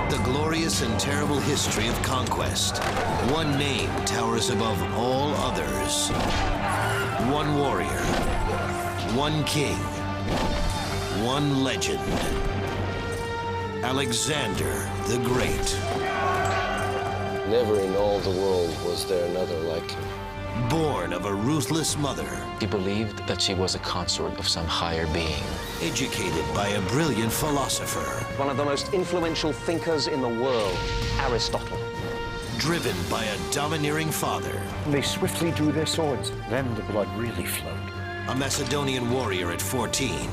The glorious and terrible history of conquest. One name towers above all others. One warrior. One king. One legend. Alexander the Great. Never in all the world was there another like him. Born of a ruthless mother. He believed that she was a consort of some higher being. Educated by a brilliant philosopher. One of the most influential thinkers in the world, Aristotle. Driven by a domineering father. They swiftly drew their swords. Then the blood really flowed. A Macedonian warrior at 14.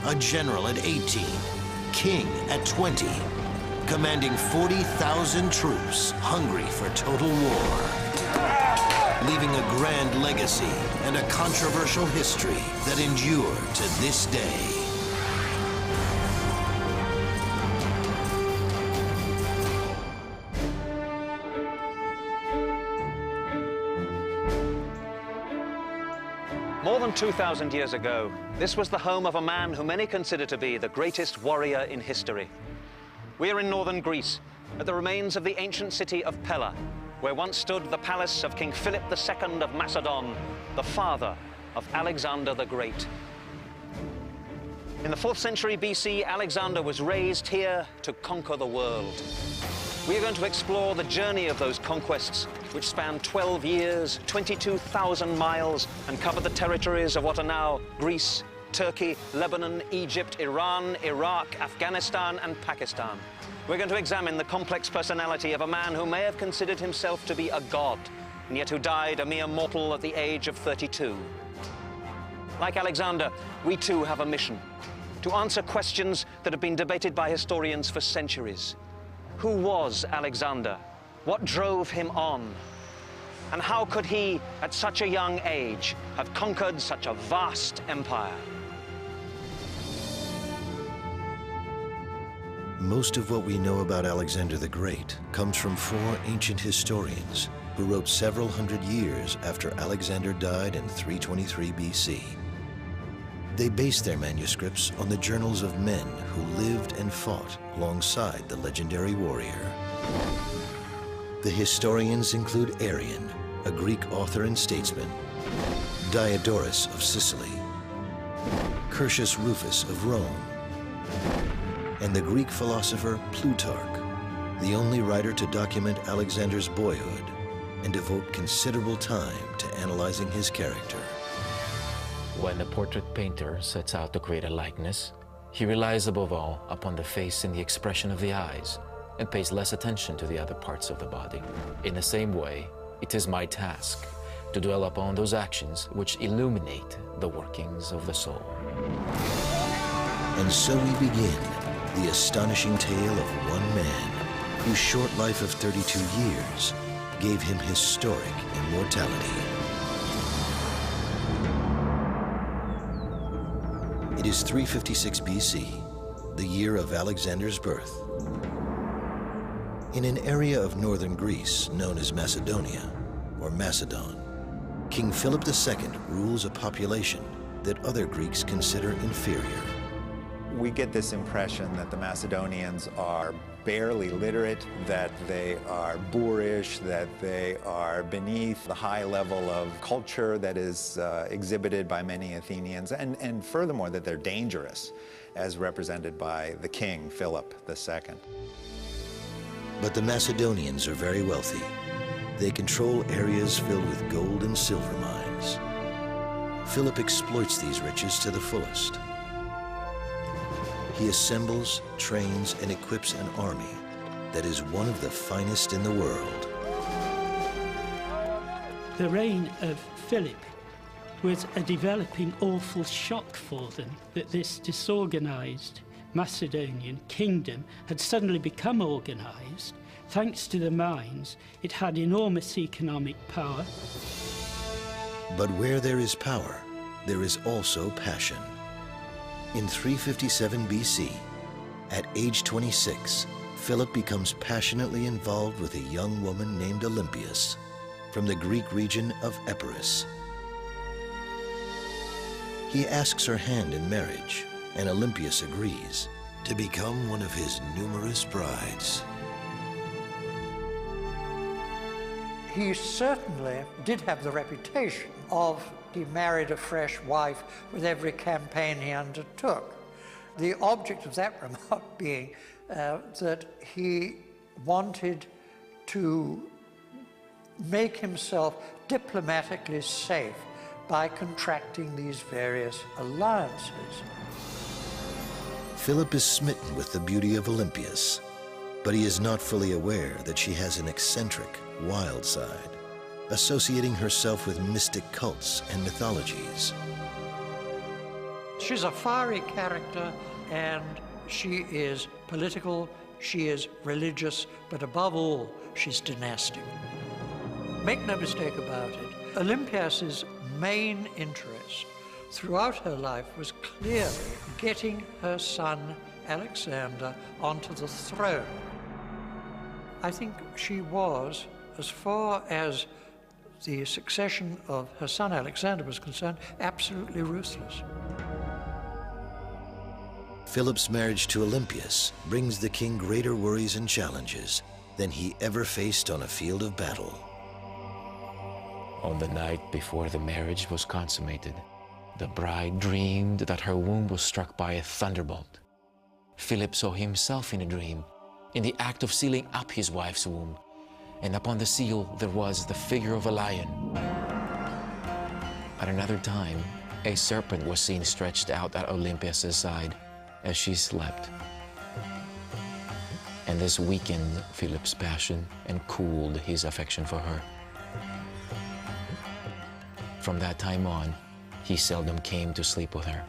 A general at 18. King at 20. Commanding 40,000 troops, hungry for total war. Leaving a grand legacy and a controversial history that endure to this day. More than 2,000 years ago, this was the home of a man who many consider to be the greatest warrior in history. We are in northern Greece, at the remains of the ancient city of Pella, where once stood the palace of King Philip II of Macedon, the father of Alexander the Great. In the 4th century BC, Alexander was raised here to conquer the world. We are going to explore the journey of those conquests, which span 12 years, 22,000 miles, and cover the territories of what are now Greece, Turkey, Lebanon, Egypt, Iran, Iraq, Afghanistan, and Pakistan. We're going to examine the complex personality of a man who may have considered himself to be a god, and yet who died a mere mortal at the age of 32. Like Alexander, we too have a mission: to answer questions that have been debated by historians for centuries. Who was Alexander? What drove him on? And how could he, at such a young age, have conquered such a vast empire? Most of what we know about Alexander the Great comes from 4 ancient historians who wrote several hundred years after Alexander died in 323 BC. They based their manuscripts on the journals of men who lived and fought alongside the legendary warrior. The historians include Arrian, a Greek author and statesman, Diodorus of Sicily, Curtius Rufus of Rome, and the Greek philosopher Plutarch, the only writer to document Alexander's boyhood and devote considerable time to analyzing his character. When a portrait painter sets out to create a likeness, he relies above all upon the face and the expression of the eyes, and pays less attention to the other parts of the body. In the same way, it is my task to dwell upon those actions which illuminate the workings of the soul. And so we begin the astonishing tale of one man whose short life of 32 years gave him historic immortality. It is 356 BC, the year of Alexander's birth. In an area of northern Greece known as Macedonia, or Macedon, King Philip II rules a population that other Greeks consider inferior. We get this impression that the Macedonians are barely literate, that they are boorish, that they are beneath the high level of culture that is exhibited by many Athenians, and furthermore, that they're dangerous, as represented by the king, Philip II. But the Macedonians are very wealthy. They control areas filled with gold and silver mines. Philip exploits these riches to the fullest. He assembles, trains, and equips an army that is one of the finest in the world. The reign of Philip was a developing awful shock for them, that this disorganized Macedonian kingdom had suddenly become organized. Thanks to the mines, it had enormous economic power. But where there is power, there is also passion. In 357 BC, at age 26, Philip becomes passionately involved with a young woman named Olympias from the Greek region of Epirus. He asks her hand in marriage, and Olympias agrees to become one of his numerous brides. he certainly did have the reputation of he married a fresh wife with every campaign he undertook. The object of that remark being that he wanted to make himself diplomatically safe by contracting these various alliances. Philip is smitten with the beauty of Olympias, but he is not fully aware that she has an eccentric, wild side, associating herself with mystic cults and mythologies. She's a fiery character, and she is political, she is religious, but above all, she's dynastic. Make no mistake about it, Olympias's main interest throughout her life was clearly getting her son Alexander onto the throne. I think she was, as far as the succession of her son Alexander was concerned, absolutely ruthless. Philip's marriage to Olympias brings the king greater worries and challenges than he ever faced on a field of battle. On the night before the marriage was consummated, the bride dreamed that her womb was struck by a thunderbolt. Philip saw himself in a dream, in the act of sealing up his wife's womb, and upon the seal there was the figure of a lion. At another time, a serpent was seen stretched out at Olympias' side as she slept. And this weakened Philip's passion and cooled his affection for her. From that time on, he seldom came to sleep with her.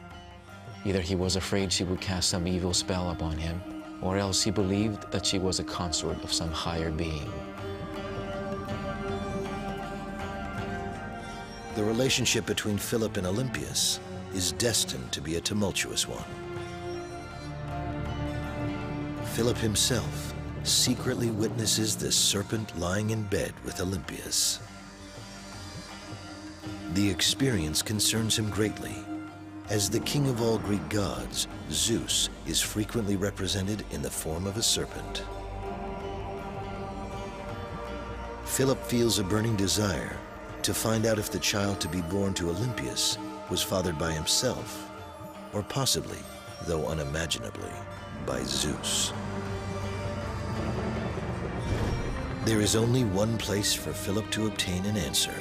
Either he was afraid she would cast some evil spell upon him, or else he believed that she was a consort of some higher being. The relationship between Philip and Olympias is destined to be a tumultuous one. Philip himself secretly witnesses the serpent lying in bed with Olympias. The experience concerns him greatly. As the king of all Greek gods, Zeus is frequently represented in the form of a serpent. Philip feels a burning desire to find out if the child to be born to Olympias was fathered by himself, or possibly, though unimaginably, by Zeus. There is only one place for Philip to obtain an answer: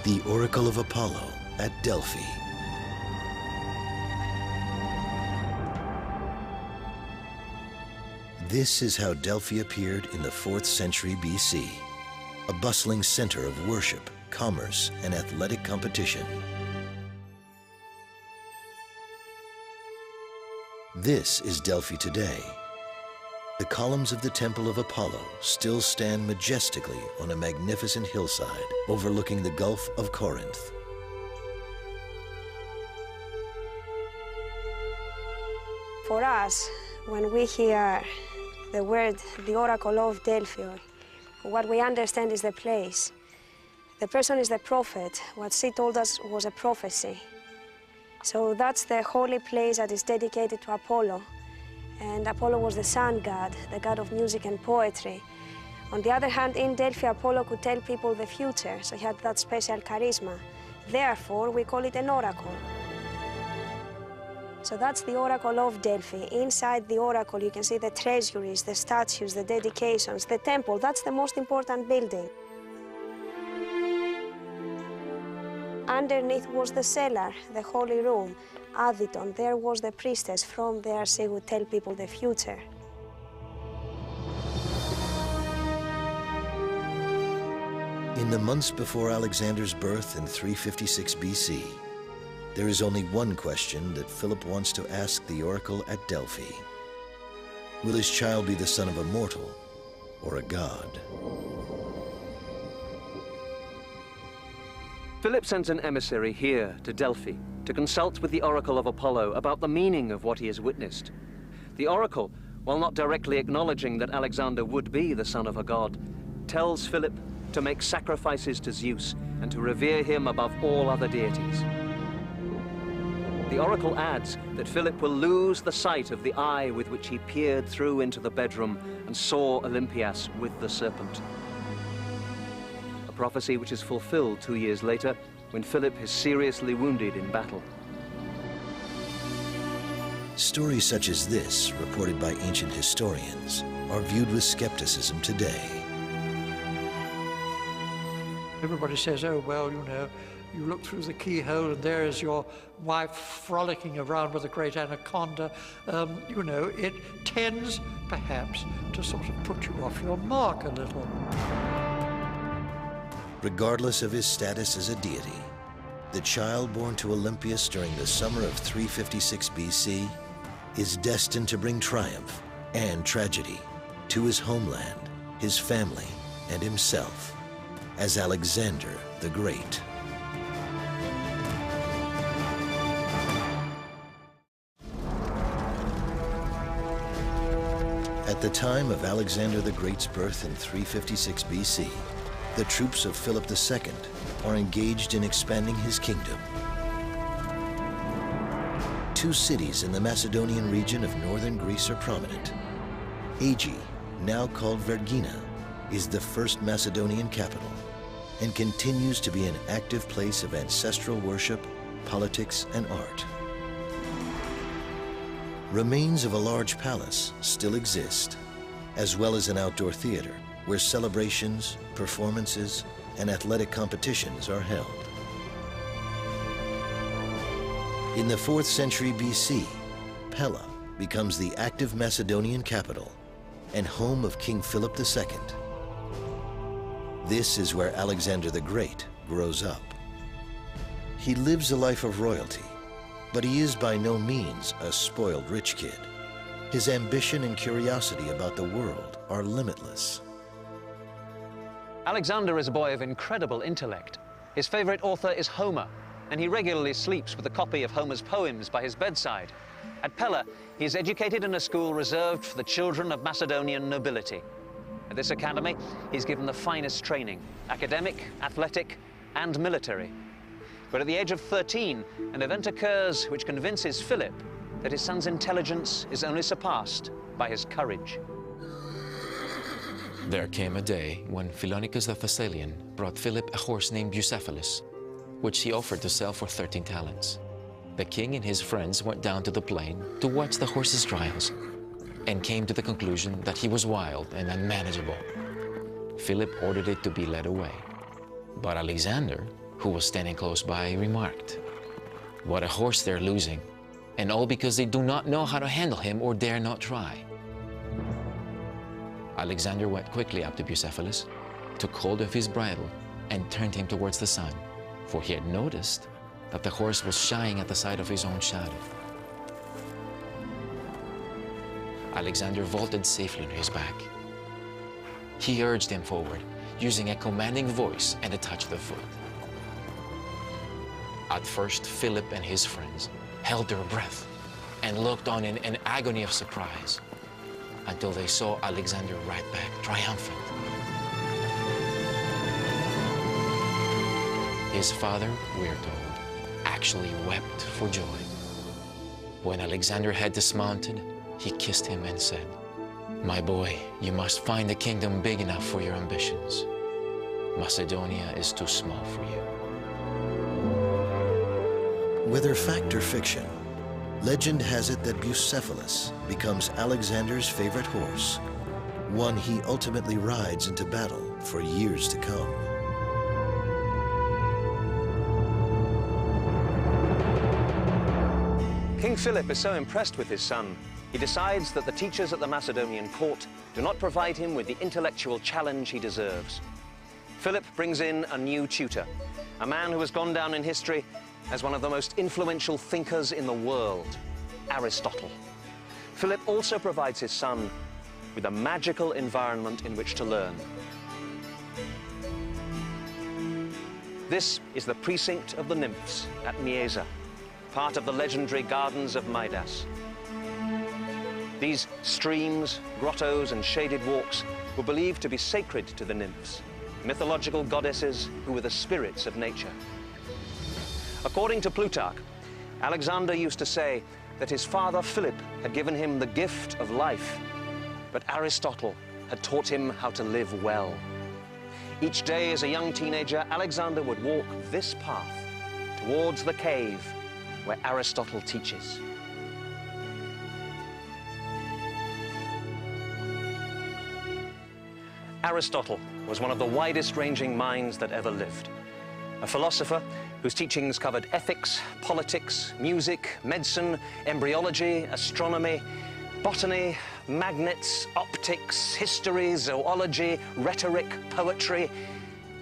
the Oracle of Apollo at Delphi. This is how Delphi appeared in the 4th century BC, a bustling center of worship, commerce, and athletic competition. This is Delphi today. The columns of the Temple of Apollo still stand majestically on a magnificent hillside overlooking the Gulf of Corinth. For us, when we hear the word, the Oracle of Delphi, what we understand is the place. The person is the prophet. What she told us was a prophecy. So that's the holy place that is dedicated to Apollo. And Apollo was the sun god, the god of music and poetry. On the other hand, in Delphi, Apollo could tell people the future, so he had that special charisma. Therefore, we call it an oracle. So that's the Oracle of Delphi. Inside the oracle, you can see the treasuries, the statues, the dedications, the temple. That's the most important building. Underneath was the cellar, the holy room. Aditon, there was the priestess. From there, she would tell people the future. In the months before Alexander's birth in 356 BC, there is only one question that Philip wants to ask the oracle at Delphi. Will his child be the son of a mortal or a god? Philip sends an emissary here to Delphi to consult with the Oracle of Apollo about the meaning of what he has witnessed. The oracle, while not directly acknowledging that Alexander would be the son of a god, tells Philip to make sacrifices to Zeus and to revere him above all other deities. The oracle adds that Philip will lose the sight of the eye with which he peered through into the bedroom and saw Olympias with the serpent. prophecy which is fulfilled 2 years later when Philip is seriously wounded in battle. Stories such as this, reported by ancient historians, are viewed with skepticism today. Everybody says, oh, well, you know, you look through the keyhole and there is your wife frolicking around with a great anaconda. You know, it tends, perhaps, to sort of put you off your mark a little. Regardless of his status as a deity, the child born to Olympias during the summer of 356 BC is destined to bring triumph and tragedy to his homeland, his family, and himself as Alexander the Great. At the time of Alexander the Great's birth in 356 BC, the troops of Philip II are engaged in expanding his kingdom. 2 cities in the Macedonian region of northern Greece are prominent. Aegi, now called Vergina, is the first Macedonian capital and continues to be an active place of ancestral worship, politics, and art. Remains of a large palace still exist, as well as an outdoor theater where celebrations, performances, and athletic competitions are held. In the 4th century BC, Pella becomes the active Macedonian capital and home of King Philip II. This is where Alexander the Great grows up. He lives a life of royalty, but he is by no means a spoiled rich kid. His ambition and curiosity about the world are limitless. Alexander is a boy of incredible intellect. His favorite author is Homer, and he regularly sleeps with a copy of Homer's poems by his bedside. At Pella, he is educated in a school reserved for the children of Macedonian nobility. At this academy, he's given the finest training, academic, athletic, and military. But at the age of 13, an event occurs which convinces Philip that his son's intelligence is only surpassed by his courage. There came a day when Philonicus the Thessalian brought Philip a horse named Bucephalus, which he offered to sell for 13 talents. The king and his friends went down to the plain to watch the horse's trials and came to the conclusion that he was wild and unmanageable. Philip ordered it to be led away. But Alexander, who was standing close by, remarked, "What a horse they're losing, and all because they do not know how to handle him or dare not try." Alexander went quickly up to Bucephalus, took hold of his bridle, and turned him towards the sun, for he had noticed that the horse was shying at the sight of his own shadow. Alexander vaulted safely on his back. He urged him forward, using a commanding voice and a touch of the foot. At first, Philip and his friends held their breath and looked on in an agony of surprise until they saw Alexander ride back, triumphant. His father, we're told, actually wept for joy. When Alexander had dismounted, he kissed him and said, "My boy, you must find a kingdom big enough for your ambitions. Macedonia is too small for you." Whether fact or fiction, legend has it that Bucephalus becomes Alexander's favorite horse, one he ultimately rides into battle for years to come. King Philip is so impressed with his son, he decides that the teachers at the Macedonian court do not provide him with the intellectual challenge he deserves. Philip brings in a new tutor, a man who has gone down in history as one of the most influential thinkers in the world, Aristotle. Philip also provides his son with a magical environment in which to learn. This is the precinct of the nymphs at Mieza, part of the legendary gardens of Midas. These streams, grottos, and shaded walks were believed to be sacred to the nymphs, mythological goddesses who were the spirits of nature. According to Plutarch, Alexander used to say that his father Philip had given him the gift of life, but Aristotle had taught him how to live well. Each day as a young teenager, Alexander would walk this path towards the cave where Aristotle teaches. Aristotle was one of the widest-ranging minds that ever lived. A philosopher whose teachings covered ethics, politics, music, medicine, embryology, astronomy, botany, magnets, optics, history, zoology, rhetoric, poetry,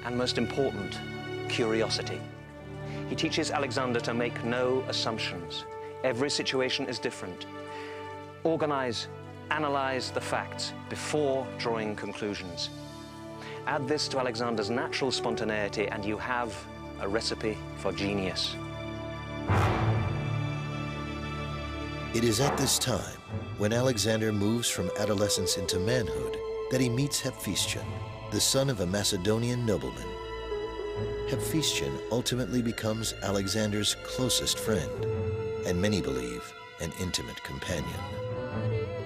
and most important, curiosity. He teaches Alexander to make no assumptions. Every situation is different. Organize, analyze the facts before drawing conclusions. Add this to Alexander's natural spontaneity and you have a recipe for genius. It is at this time, when Alexander moves from adolescence into manhood, that he meets Hephaestion, the son of a Macedonian nobleman. Hephaestion ultimately becomes Alexander's closest friend, and many believe an intimate companion.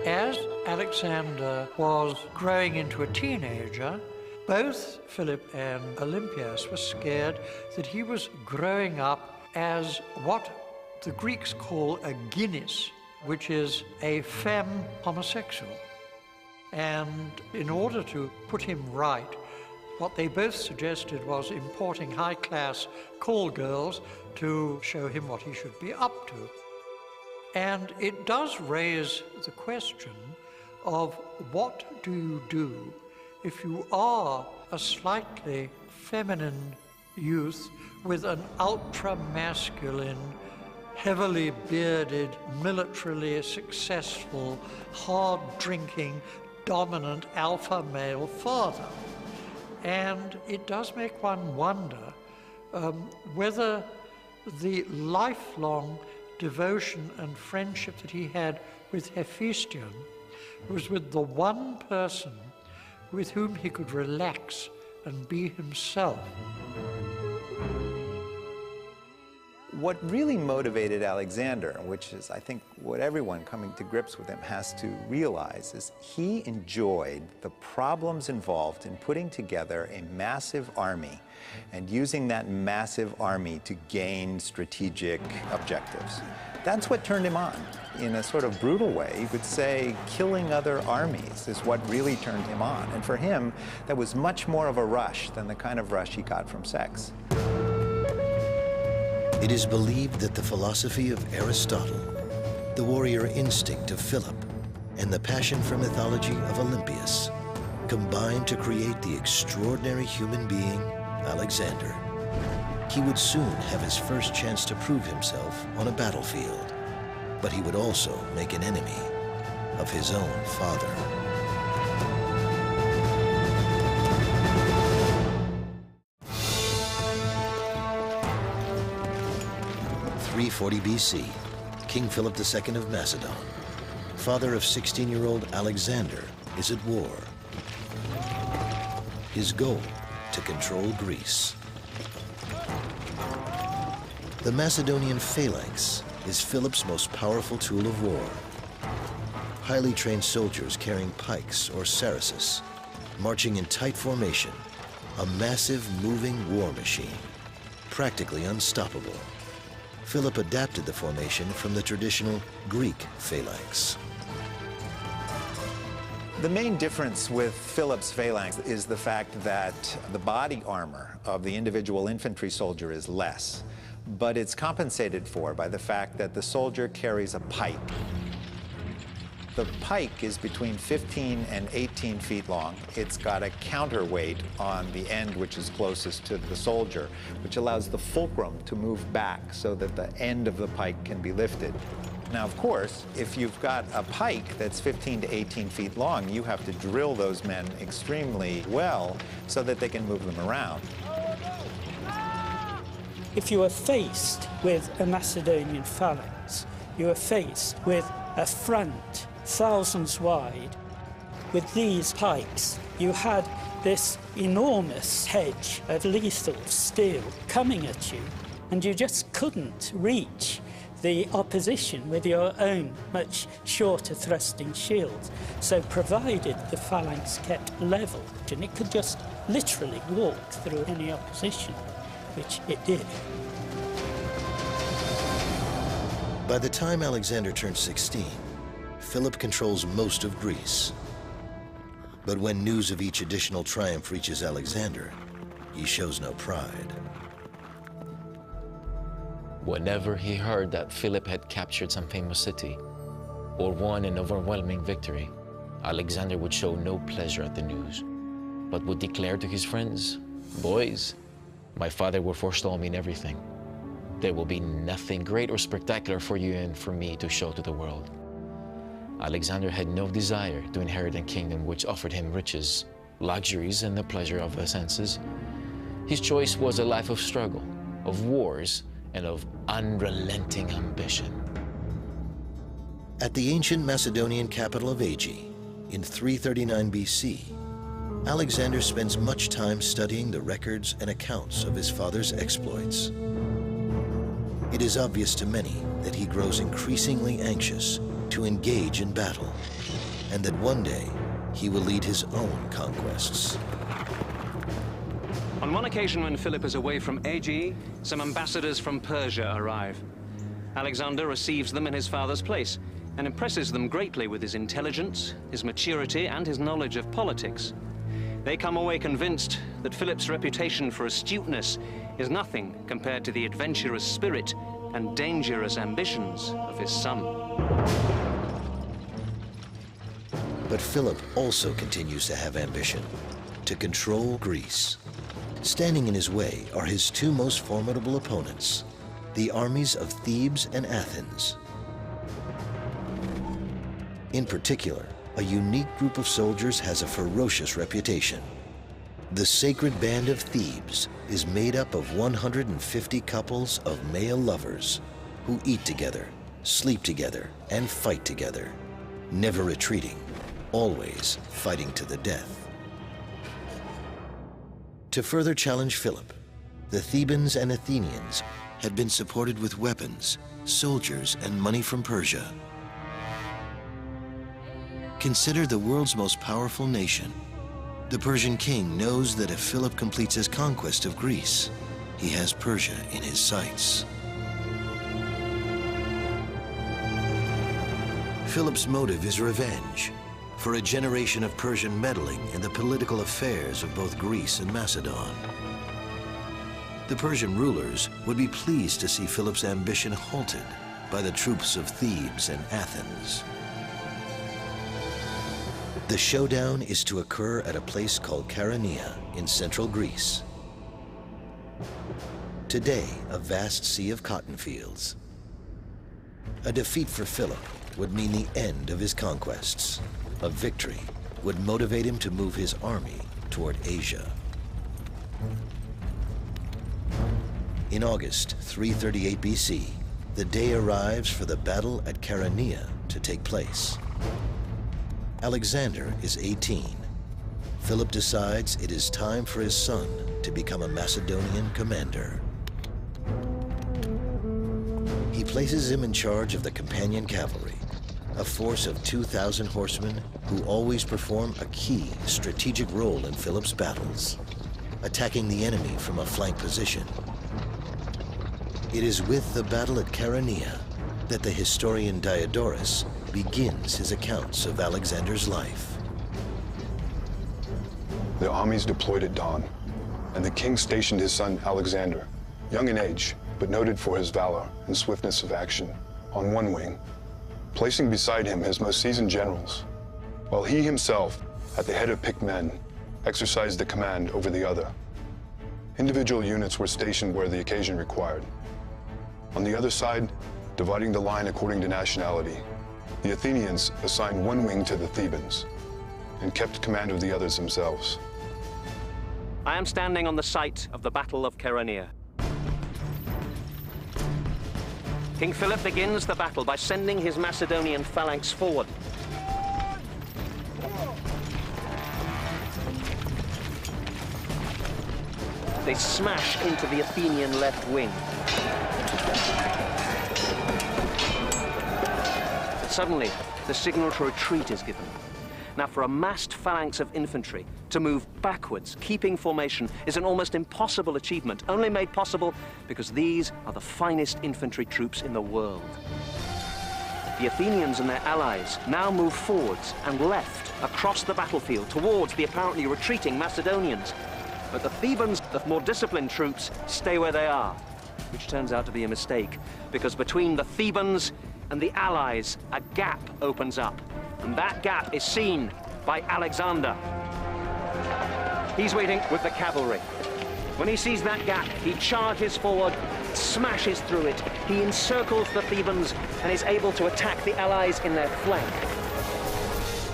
As Alexander was growing into a teenager, both Philip and Olympias were scared that he was growing up as what the Greeks call a guinness, which is a femme homosexual. And in order to put him right, what they both suggested was importing high-class call girls to show him what he should be up to. And it does raise the question of what do you do if you are a slightly feminine youth with an ultra-masculine, heavily bearded, militarily successful, hard-drinking, dominant alpha male father. And it does make one wonder whether the lifelong devotion and friendship that he had with Hephaestion was with the one person with whom he could relax and be himself. What really motivated Alexander, which is, I think, what everyone coming to grips with him has to realize, is he enjoyed the problems involved in putting together a massive army and using that massive army to gain strategic objectives. That's what turned him on. In a sort of brutal way, you could say killing other armies is what really turned him on. And for him, that was much more of a rush than the kind of rush he got from sex. It is believed that the philosophy of Aristotle, the warrior instinct of Philip, and the passion for mythology of Olympias combined to create the extraordinary human being, Alexander. He would soon have his first chance to prove himself on a battlefield, but he would also make an enemy of his own father. 340 BC, King Philip II of Macedon, father of 16-year-old Alexander, is at war. His goal, to control Greece. The Macedonian phalanx is Philip's most powerful tool of war. Highly trained soldiers carrying pikes or sarissas, marching in tight formation, a massive moving war machine, practically unstoppable. Philip adapted the formation from the traditional Greek phalanx. The main difference with Philip's phalanx is the fact that the body armor of the individual infantry soldier is less, but it's compensated for by the fact that the soldier carries a pike. The pike is between 15 and 18 feet long. It's got a counterweight on the end which is closest to the soldier, which allows the fulcrum to move back so that the end of the pike can be lifted. Now, of course, if you've got a pike that's 15 to 18 feet long, you have to drill those men extremely well so that they can move them around. If you are faced with a Macedonian phalanx, you are faced with a front thousands wide. With these pikes, you had this enormous hedge of lethal steel coming at you, and you just couldn't reach the opposition with your own much shorter thrusting shields. So provided the phalanx kept level, and it could just literally walk through any opposition, which it did. By the time Alexander turns 16, Philip controls most of Greece. But when news of each additional triumph reaches Alexander, he shows no pride. Whenever he heard that Philip had captured some famous city or won an overwhelming victory, Alexander would show no pleasure at the news, but would declare to his friends, "Boys, my father will forestall me in everything. There will be nothing great or spectacular for you and for me to show to the world." Alexander had no desire to inherit a kingdom which offered him riches, luxuries, and the pleasure of the senses. His choice was a life of struggle, of wars, and of unrelenting ambition. At the ancient Macedonian capital of Aegae, in 339 BC, Alexander spends much time studying the records and accounts of his father's exploits. It is obvious to many that he grows increasingly anxious to engage in battle, and that one day he will lead his own conquests. On one occasion when Philip is away from Aegae, some ambassadors from Persia arrive. Alexander receives them in his father's place and impresses them greatly with his intelligence, his maturity, and his knowledge of politics. They come away convinced that Philip's reputation for astuteness is nothing compared to the adventurous spirit and dangerous ambitions of his son. But Philip also continues to have ambition, to control Greece. Standing in his way are his two most formidable opponents, the armies of Thebes and Athens. In particular, a unique group of soldiers has a ferocious reputation. The Sacred Band of Thebes is made up of 150 couples of male lovers who eat together, sleep together, and fight together, never retreating, always fighting to the death. To further challenge Philip, the Thebans and Athenians had been supported with weapons, soldiers, and money from Persia. Considered the world's most powerful nation, the Persian king knows that if Philip completes his conquest of Greece, he has Persia in his sights. Philip's motive is revenge for a generation of Persian meddling in the political affairs of both Greece and Macedon. The Persian rulers would be pleased to see Philip's ambition halted by the troops of Thebes and Athens. The showdown is to occur at a place called Chaeronea in central Greece. Today, a vast sea of cotton fields. A defeat for Philip would mean the end of his conquests. A victory would motivate him to move his army toward Asia. In August 338 BC, the day arrives for the battle at Chaeronea to take place. Alexander is 18. Philip decides it is time for his son to become a Macedonian commander. He places him in charge of the companion cavalry, a force of 2,000 horsemen who always perform a key strategic role in Philip's battles, attacking the enemy from a flank position. It is with the battle at Chaeronea that the historian Diodorus begins his accounts of Alexander's life. The armies deployed at dawn, and the king stationed his son Alexander, young in age, but noted for his valor and swiftness of action, on one wing, placing beside him his most seasoned generals, while he himself, at the head of picked men, exercised the command over the other. Individual units were stationed where the occasion required. On the other side, dividing the line according to nationality, the Athenians assigned one wing to the Thebans and kept command of the others themselves. I am standing on the site of the Battle of Chaeronea. King Philip begins the battle by sending his Macedonian phalanx forward. They smash into the Athenian left wing. suddenly, the signal to retreat is given. Now, for a massed phalanx of infantry to move backwards, keeping formation, is an almost impossible achievement, only made possible because these are the finest infantry troops in the world. The Athenians and their allies now move forwards and left across the battlefield towards the apparently retreating Macedonians. But the Thebans, the more disciplined troops, stay where they are, which turns out to be a mistake, because between the Thebans and the allies, a gap opens up. And that gap is seen by Alexander. He's waiting with the cavalry. When he sees that gap, he charges forward, smashes through it. He encircles the Thebans and is able to attack the allies in their flank.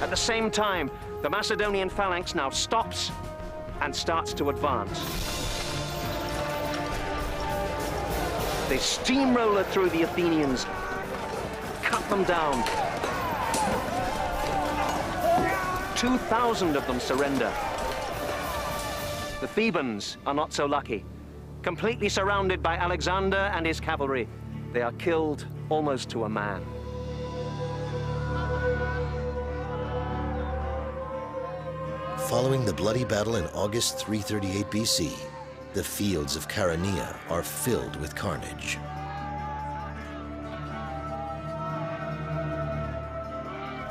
At the same time, the Macedonian phalanx now stops and starts to advance. They steamroller through the Athenians, cut them down. 2,000 of them surrender. The Thebans are not so lucky. Completely surrounded by Alexander and his cavalry, they are killed almost to a man. Following the bloody battle in August 338 BC, the fields of Chaeronea are filled with carnage.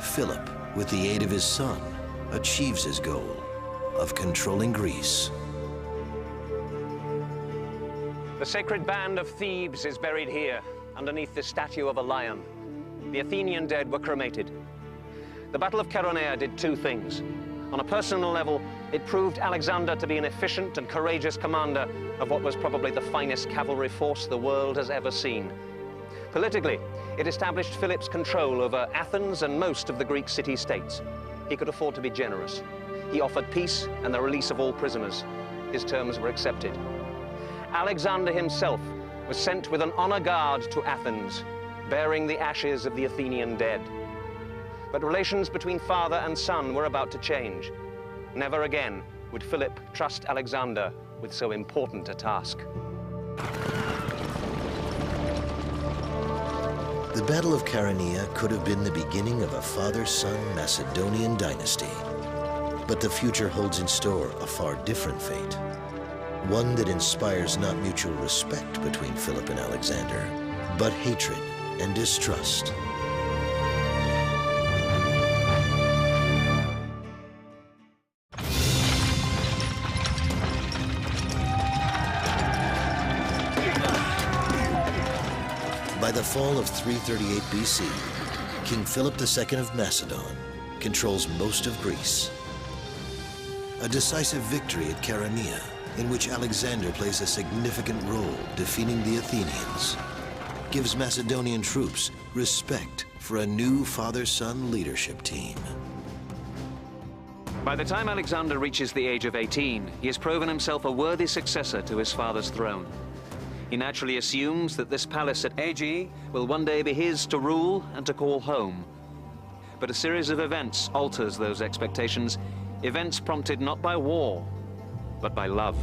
Philip, with the aid of his son, achieves his goal of controlling Greece. The sacred band of Thebes is buried here, underneath the statue of a lion. The Athenian dead were cremated. The Battle of Chaeronea did two things. On a personal level, it proved Alexander to be an efficient and courageous commander of what was probably the finest cavalry force the world has ever seen. Politically, it established Philip's control over Athens and most of the Greek city-states. He could afford to be generous. He offered peace and the release of all prisoners. His terms were accepted. Alexander himself was sent with an honor guard to Athens, bearing the ashes of the Athenian dead. But relations between father and son were about to change. Never again would Philip trust Alexander with so important a task. The Battle of Chaeronea could have been the beginning of a father-son Macedonian dynasty. But the future holds in store a far different fate. One that inspires not mutual respect between Philip and Alexander, but hatred and distrust. By the fall of 338 BC, King Philip II of Macedon controls most of Greece. A decisive victory at Chaeronea, in which Alexander plays a significant role defeating the Athenians, gives Macedonian troops respect for a new father-son leadership team. By the time Alexander reaches the age of 18, he has proven himself a worthy successor to his father's throne. He naturally assumes that this palace at Aegae will one day be his to rule and to call home. But a series of events alters those expectations, events prompted not by war, but by love.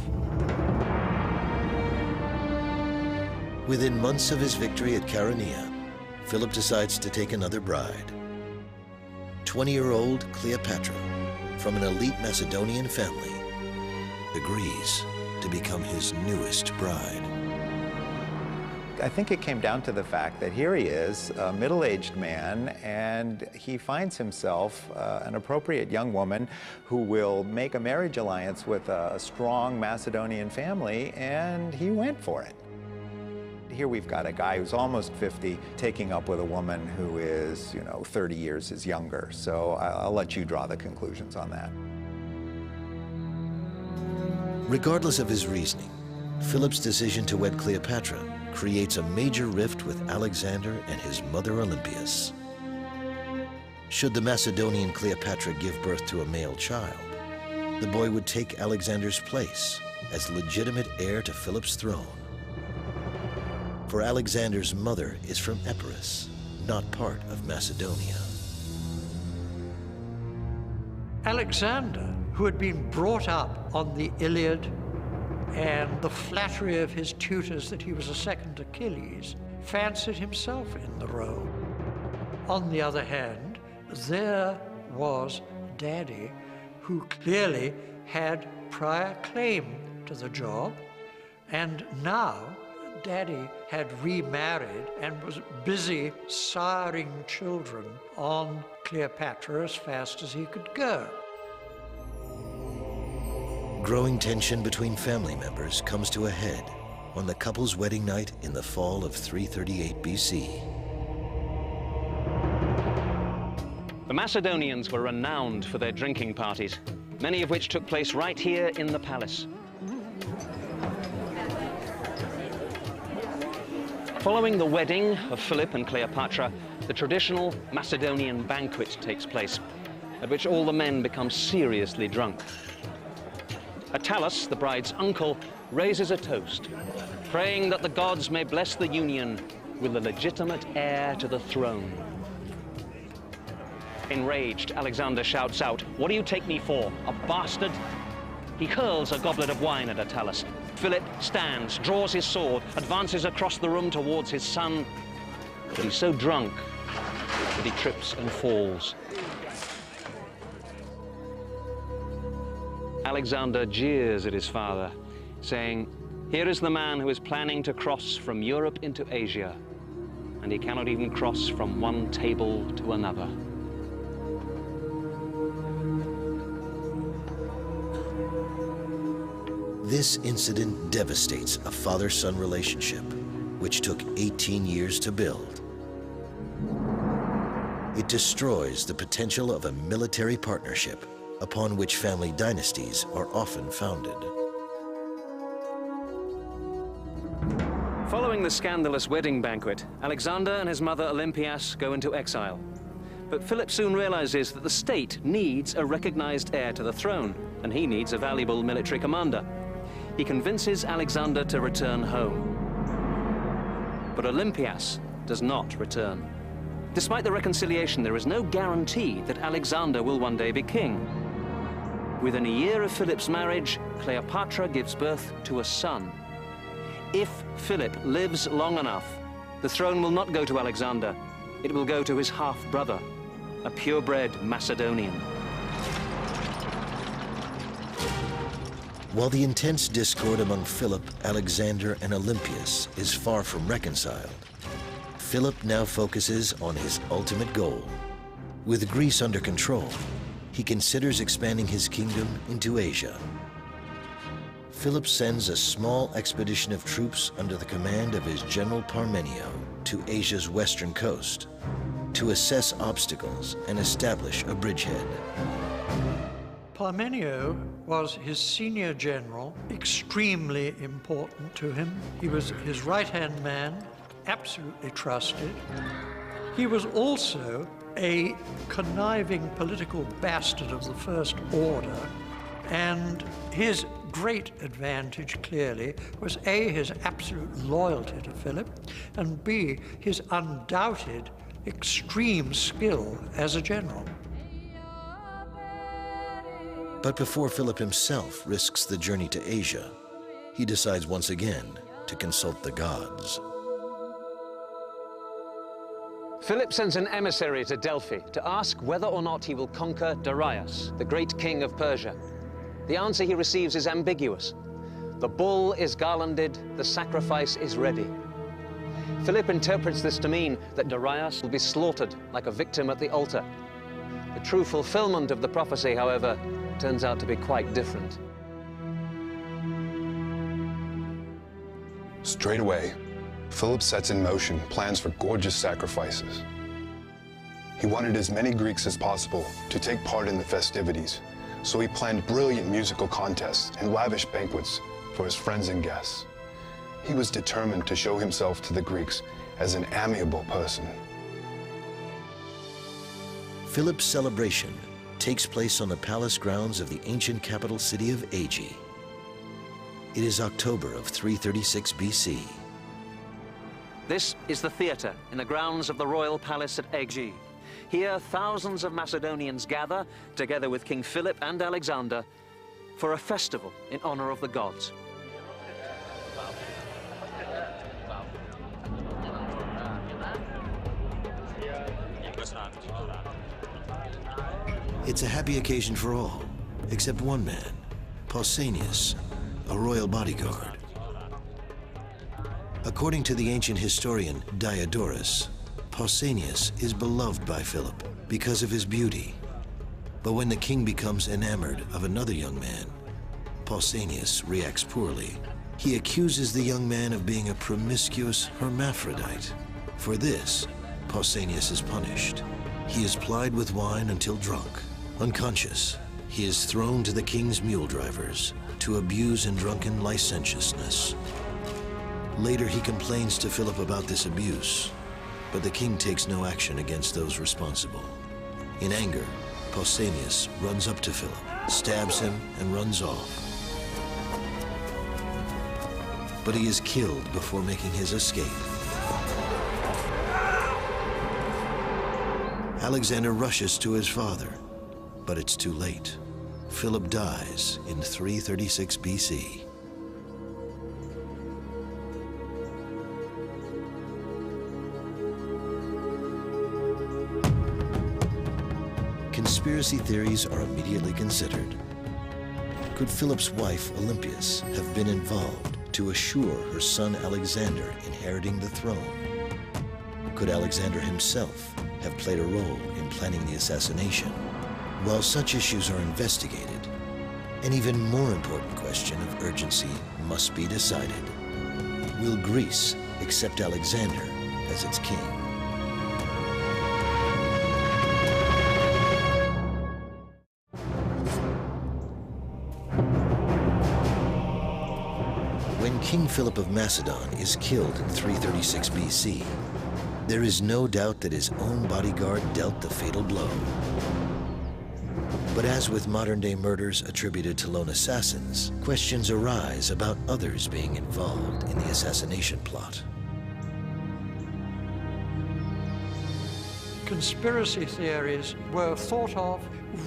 Within months of his victory at Chaeronea, Philip decides to take another bride. 20-year-old Cleopatra, from an elite Macedonian family, agrees to become his newest bride. I think it came down to the fact that here he is, a middle-aged man, and he finds himself an appropriate young woman who will make a marriage alliance with a strong Macedonian family, and he went for it. Here we've got a guy who's almost 50 taking up with a woman who is, 30 years his younger. So I'll let you draw the conclusions on that. Regardless of his reasoning, Philip's decision to wed Cleopatra creates a major rift with Alexander and his mother Olympias. Should the Macedonian Cleopatra give birth to a male child, the boy would take Alexander's place as legitimate heir to Philip's throne. For Alexander's mother is from Epirus, not part of Macedonia. Alexander, who had been brought up on the Iliad and the flattery of his tutors that he was a second Achilles, fancied himself in the role. on the other hand, there was Daddy, who clearly had prior claim to the job, and now Daddy had remarried and was busy siring children on Cleopatra as fast as he could go. Growing tension between family members comes to a head on the couple's wedding night in the fall of 338 BC. The Macedonians were renowned for their drinking parties, many of which took place right here in the palace. Following the wedding of Philip and Cleopatra, the traditional Macedonian banquet takes place, at which all the men become seriously drunk. Attalus, the bride's uncle, raises a toast, praying that the gods may bless the union with the legitimate heir to the throne. Enraged, Alexander shouts out, "What do you take me for, a bastard?" He hurls a goblet of wine at Attalus. Philip stands, draws his sword, advances across the room towards his son, but he's so drunk that he trips and falls. Alexander jeers at his father, saying, "Here is the man who is planning to cross from Europe into Asia, and he cannot even cross from one table to another." This incident devastates a father-son relationship, which took 18 years to build. It destroys the potential of a military partnership upon which family dynasties are often founded. Following the scandalous wedding banquet, Alexander and his mother Olympias go into exile. But Philip soon realizes that the state needs a recognized heir to the throne, and he needs a valuable military commander. He convinces Alexander to return home. But Olympias does not return. Despite the reconciliation, there is no guarantee that Alexander will one day be king. Within a year of Philip's marriage, Cleopatra gives birth to a son. If Philip lives long enough, the throne will not go to Alexander. It will go to his half-brother, a purebred Macedonian. While the intense discord among Philip, Alexander, and Olympias is far from reconciled, Philip now focuses on his ultimate goal. With Greece under control, he considers expanding his kingdom into Asia. Philip sends a small expedition of troops under the command of his general Parmenio to Asia's western coast to assess obstacles and establish a bridgehead. Parmenio was his senior general, extremely important to him. He was his right-hand man, absolutely trusted. He was also a conniving political bastard of the first order, and his great advantage, clearly, was A, his absolute loyalty to Philip, and B, his undoubted extreme skill as a general. But before Philip himself risks the journey to Asia, he decides once again to consult the gods. Philip sends an emissary to Delphi to ask whether or not he will conquer Darius, the great king of Persia. The answer he receives is ambiguous. The bull is garlanded, the sacrifice is ready. Philip interprets this to mean that Darius will be slaughtered like a victim at the altar. The true fulfillment of the prophecy, however, turns out to be quite different. Straight away, Philip sets in motion plans for gorgeous sacrifices. He wanted as many Greeks as possible to take part in the festivities, so he planned brilliant musical contests and lavish banquets for his friends and guests. He was determined to show himself to the Greeks as an amiable person. Philip's celebration takes place on the palace grounds of the ancient capital city of Aegae. It is October of 336 BC. This is the theater in the grounds of the royal palace at Aegae. Here, thousands of Macedonians gather, together with King Philip and Alexander, for a festival in honor of the gods. It's a happy occasion for all, except one man, Pausanias, a royal bodyguard. According to the ancient historian Diodorus, Pausanias is beloved by Philip because of his beauty. But when the king becomes enamored of another young man, Pausanias reacts poorly. He accuses the young man of being a promiscuous hermaphrodite. For this, Pausanias is punished. He is plied with wine until drunk. Unconscious, he is thrown to the king's mule drivers to abuse in drunken licentiousness. Later, he complains to Philip about this abuse, but the king takes no action against those responsible. In anger, Pausanias runs up to Philip, stabs him, and runs off. But he is killed before making his escape. Alexander rushes to his father, but it's too late. Philip dies in 336 BC. Conspiracy theories are immediately considered. Could Philip's wife, Olympias, have been involved to assure her son Alexander inheriting the throne? Could Alexander himself have played a role in planning the assassination? While such issues are investigated, an even more important question of urgency must be decided. Will Greece accept Alexander as its king? When King Philip of Macedon is killed in 336 BC, there is no doubt that his own bodyguard dealt the fatal blow. But as with modern-day murders attributed to lone assassins, questions arise about others being involved in the assassination plot. Conspiracy theories were thought of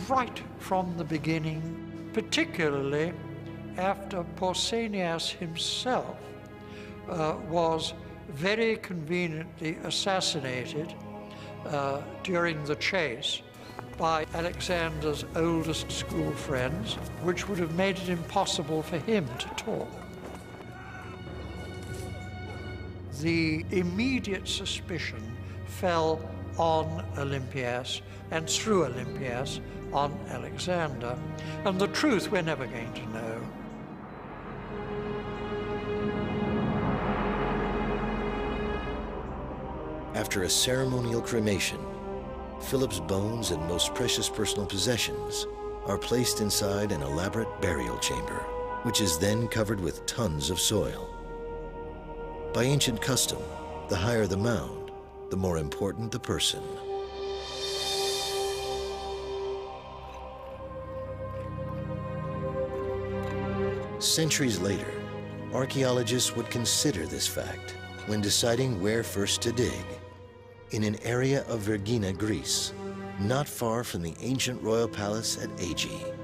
right from the beginning, particularly after Pausanias himself was very conveniently assassinated during the chase by Alexander's oldest school friends, which would have made it impossible for him to talk. The immediate suspicion fell on Olympias, and through Olympias on Alexander, and the truth we're never going to know. After a ceremonial cremation, Philip's bones and most precious personal possessions are placed inside an elaborate burial chamber, which is then covered with tons of soil. By ancient custom, the higher the mound, the more important the person. Centuries later, archaeologists would consider this fact when deciding where first to dig, in an area of Vergina, Greece, not far from the ancient royal palace at Aegi.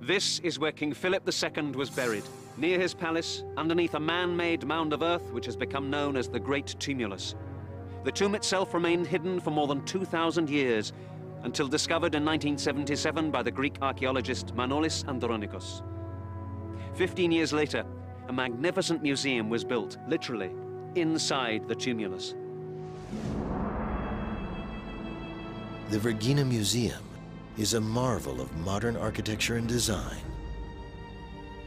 This is where King Philip II was buried, near his palace, underneath a man-made mound of earth which has become known as the Great Tumulus. The tomb itself remained hidden for more than 2,000 years, until discovered in 1977 by the Greek archaeologist Manolis Andronikos. 15 years later, a magnificent museum was built, literally, inside the tumulus. The Vergina Museum is a marvel of modern architecture and design,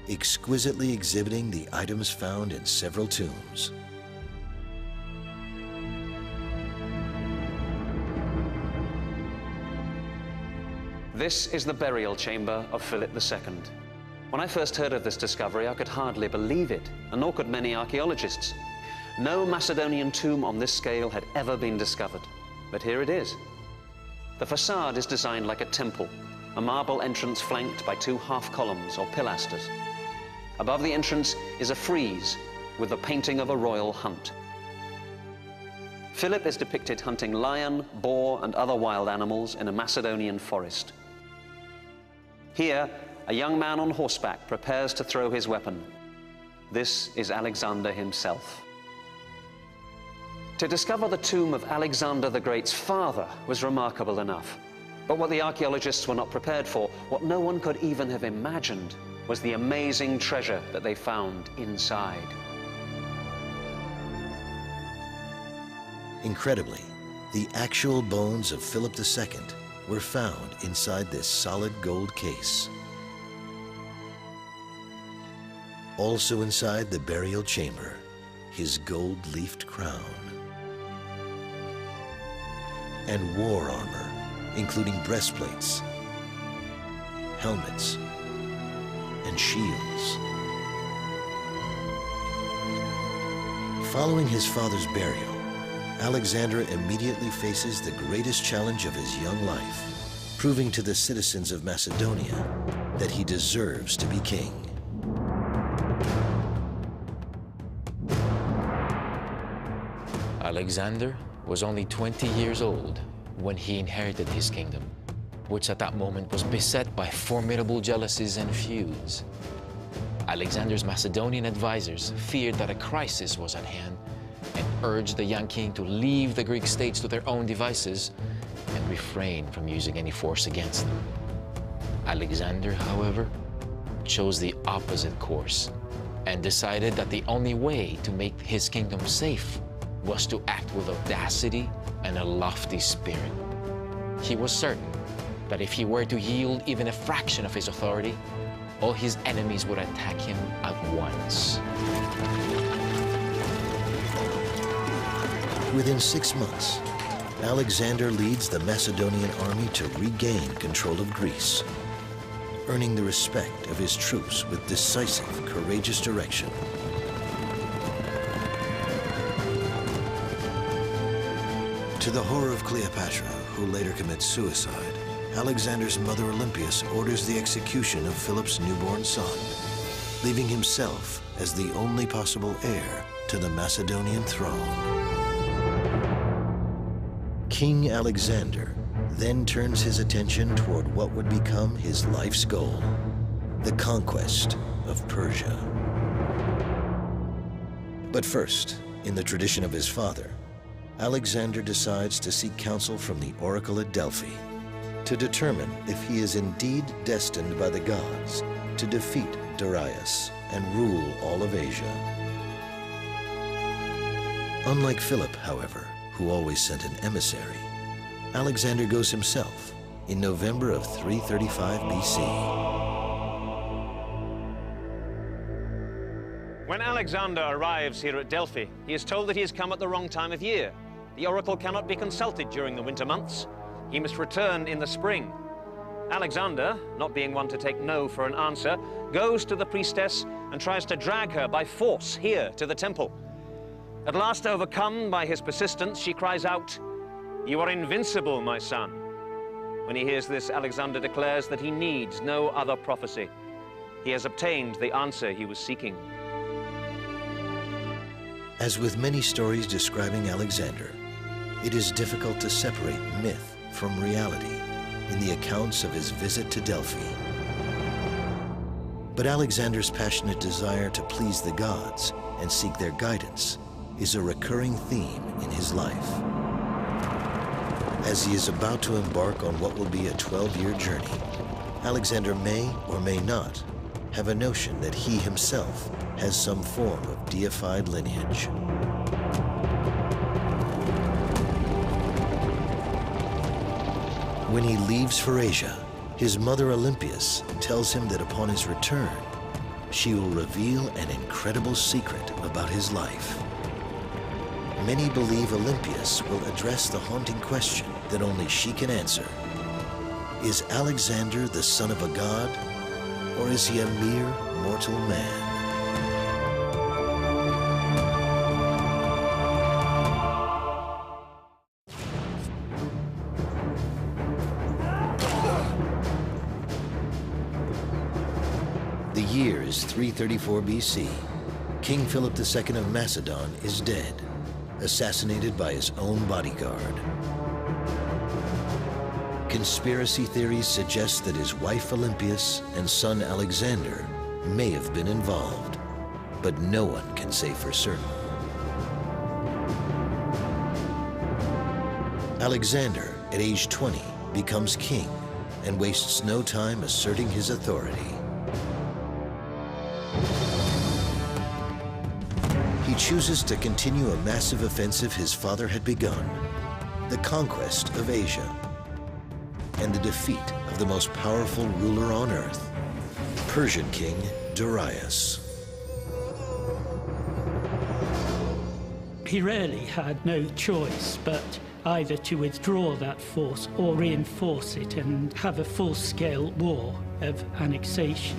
exquisitely exhibiting the items found in several tombs. This is the burial chamber of Philip II. When I first heard of this discovery, I could hardly believe it, and nor could many archaeologists. No Macedonian tomb on this scale had ever been discovered, but here it is. The facade is designed like a temple, a marble entrance flanked by 2 half columns or pilasters. Above the entrance is a frieze with the painting of a royal hunt. Philip is depicted hunting lion, boar, and other wild animals in a Macedonian forest. Here, a young man on horseback prepares to throw his weapon. This is Alexander himself. To discover the tomb of Alexander the Great's father was remarkable enough. But what the archaeologists were not prepared for, what no one could even have imagined, was the amazing treasure that they found inside. Incredibly, the actual bones of Philip II were found inside this solid gold case. Also inside the burial chamber, his gold-leafed crown and war armor, including breastplates, helmets, and shields. Following his father's burial, Alexander immediately faces the greatest challenge of his young life, proving to the citizens of Macedonia that he deserves to be king. Alexander was only 20 years old when he inherited his kingdom, which at that moment was beset by formidable jealousies and feuds. Alexander's Macedonian advisors feared that a crisis was at hand and urged the young king to leave the Greek states to their own devices and refrain from using any force against them. Alexander, however, chose the opposite course and decided that the only way to make his kingdom safe was to act with audacity and a lofty spirit. He was certain that if he were to yield even a fraction of his authority, all his enemies would attack him at once. Within 6 months, Alexander leads the Macedonian army to regain control of Greece, earning the respect of his troops with decisive, courageous direction. To the horror of Cleopatra, who later commits suicide, Alexander's mother Olympias orders the execution of Philip's newborn son, leaving himself as the only possible heir to the Macedonian throne. King Alexander then turns his attention toward what would become his life's goal, the conquest of Persia. But first, in the tradition of his father, Alexander decides to seek counsel from the oracle at Delphi to determine if he is indeed destined by the gods to defeat Darius and rule all of Asia. Unlike Philip, however, who always sent an emissary, Alexander goes himself in November of 335 BC. When Alexander arrives here at Delphi, he is told that he has come at the wrong time of year. The oracle cannot be consulted during the winter months. He must return in the spring. Alexander, not being one to take no for an answer, goes to the priestess and tries to drag her by force here to the temple. At last, overcome by his persistence, she cries out, "You are invincible, my son." When he hears this, Alexander declares that he needs no other prophecy. He has obtained the answer he was seeking. As with many stories describing Alexander, it is difficult to separate myth from reality in the accounts of his visit to Delphi. But Alexander's passionate desire to please the gods and seek their guidance is a recurring theme in his life. As he is about to embark on what will be a 12-year journey, Alexander may or may not have a notion that he himself has some form of deified lineage. When he leaves for Asia, his mother Olympias tells him that upon his return, she will reveal an incredible secret about his life. Many believe Olympias will address the haunting question that only she can answer. Is Alexander the son of a god, or is he a mere mortal man? The year is 334 BC. King Philip II of Macedon is dead, assassinated by his own bodyguard. Conspiracy theories suggest that his wife Olympias and son Alexander may have been involved, but no one can say for certain. Alexander, at age 20, becomes king and wastes no time asserting his authority. He chooses to continue a massive offensive his father had begun, the conquest of Asia, and the defeat of the most powerful ruler on earth, Persian king Darius. He really had no choice but either to withdraw that force or reinforce it and have a full-scale war of annexation,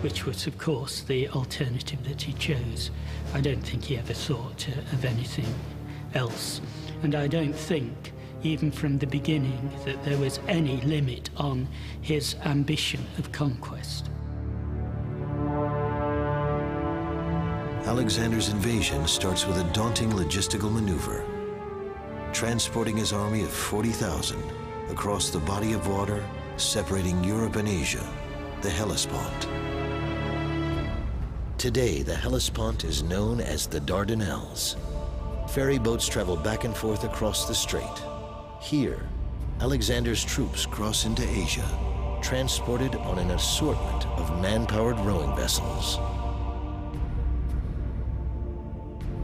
which was, of course, the alternative that he chose. I don't think he ever thought of anything else. And I don't think, even from the beginning, that there was any limit on his ambition of conquest. Alexander's invasion starts with a daunting logistical maneuver, transporting his army of 40,000 across the body of water separating Europe and Asia, the Hellespont. Today, the Hellespont is known as the Dardanelles. Ferry boats travel back and forth across the strait. Here, Alexander's troops cross into Asia, transported on an assortment of man-powered rowing vessels.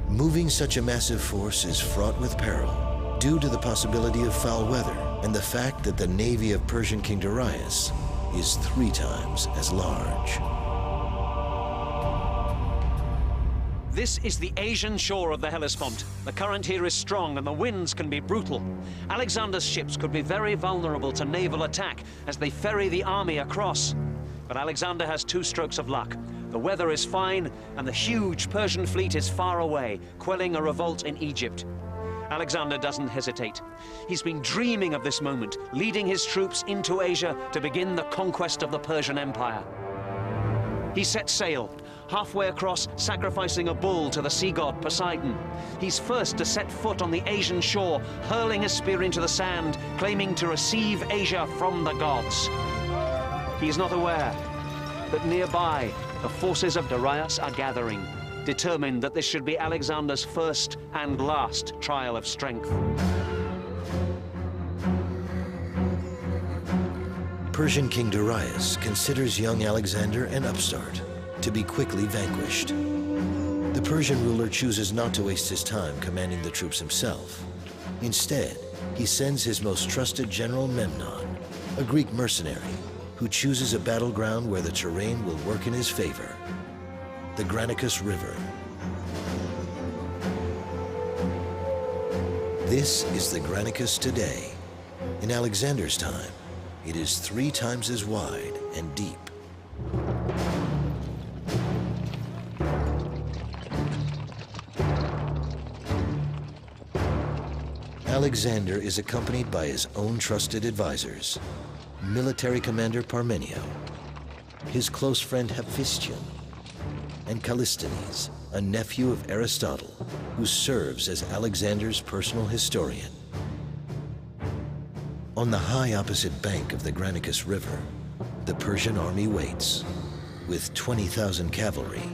Moving such a massive force is fraught with peril due to the possibility of foul weather and the fact that the navy of Persian King Darius is 3 times as large. This is the Asian shore of the Hellespont. The current here is strong and the winds can be brutal. Alexander's ships could be very vulnerable to naval attack as they ferry the army across. But Alexander has 2 strokes of luck. The weather is fine and the huge Persian fleet is far away, quelling a revolt in Egypt. Alexander doesn't hesitate. He's been dreaming of this moment, leading his troops into Asia to begin the conquest of the Persian Empire. He sets sail, halfway across, sacrificing a bull to the sea god Poseidon. He's first to set foot on the Asian shore, hurling a spear into the sand, claiming to receive Asia from the gods. He's not aware that nearby, the forces of Darius are gathering, determined that this should be Alexander's first and last trial of strength. Persian King Darius considers young Alexander an upstart, to be quickly vanquished. The Persian ruler chooses not to waste his time commanding the troops himself. Instead, he sends his most trusted general Memnon, a Greek mercenary, who chooses a battleground where the terrain will work in his favor, the Granicus River. This is the Granicus today. In Alexander's time, it is 3 times as wide and deep. Alexander is accompanied by his own trusted advisors, military commander Parmenio, his close friend Hephaestion, and Callisthenes, a nephew of Aristotle, who serves as Alexander's personal historian. On the high opposite bank of the Granicus River, the Persian army waits, with 20,000 cavalry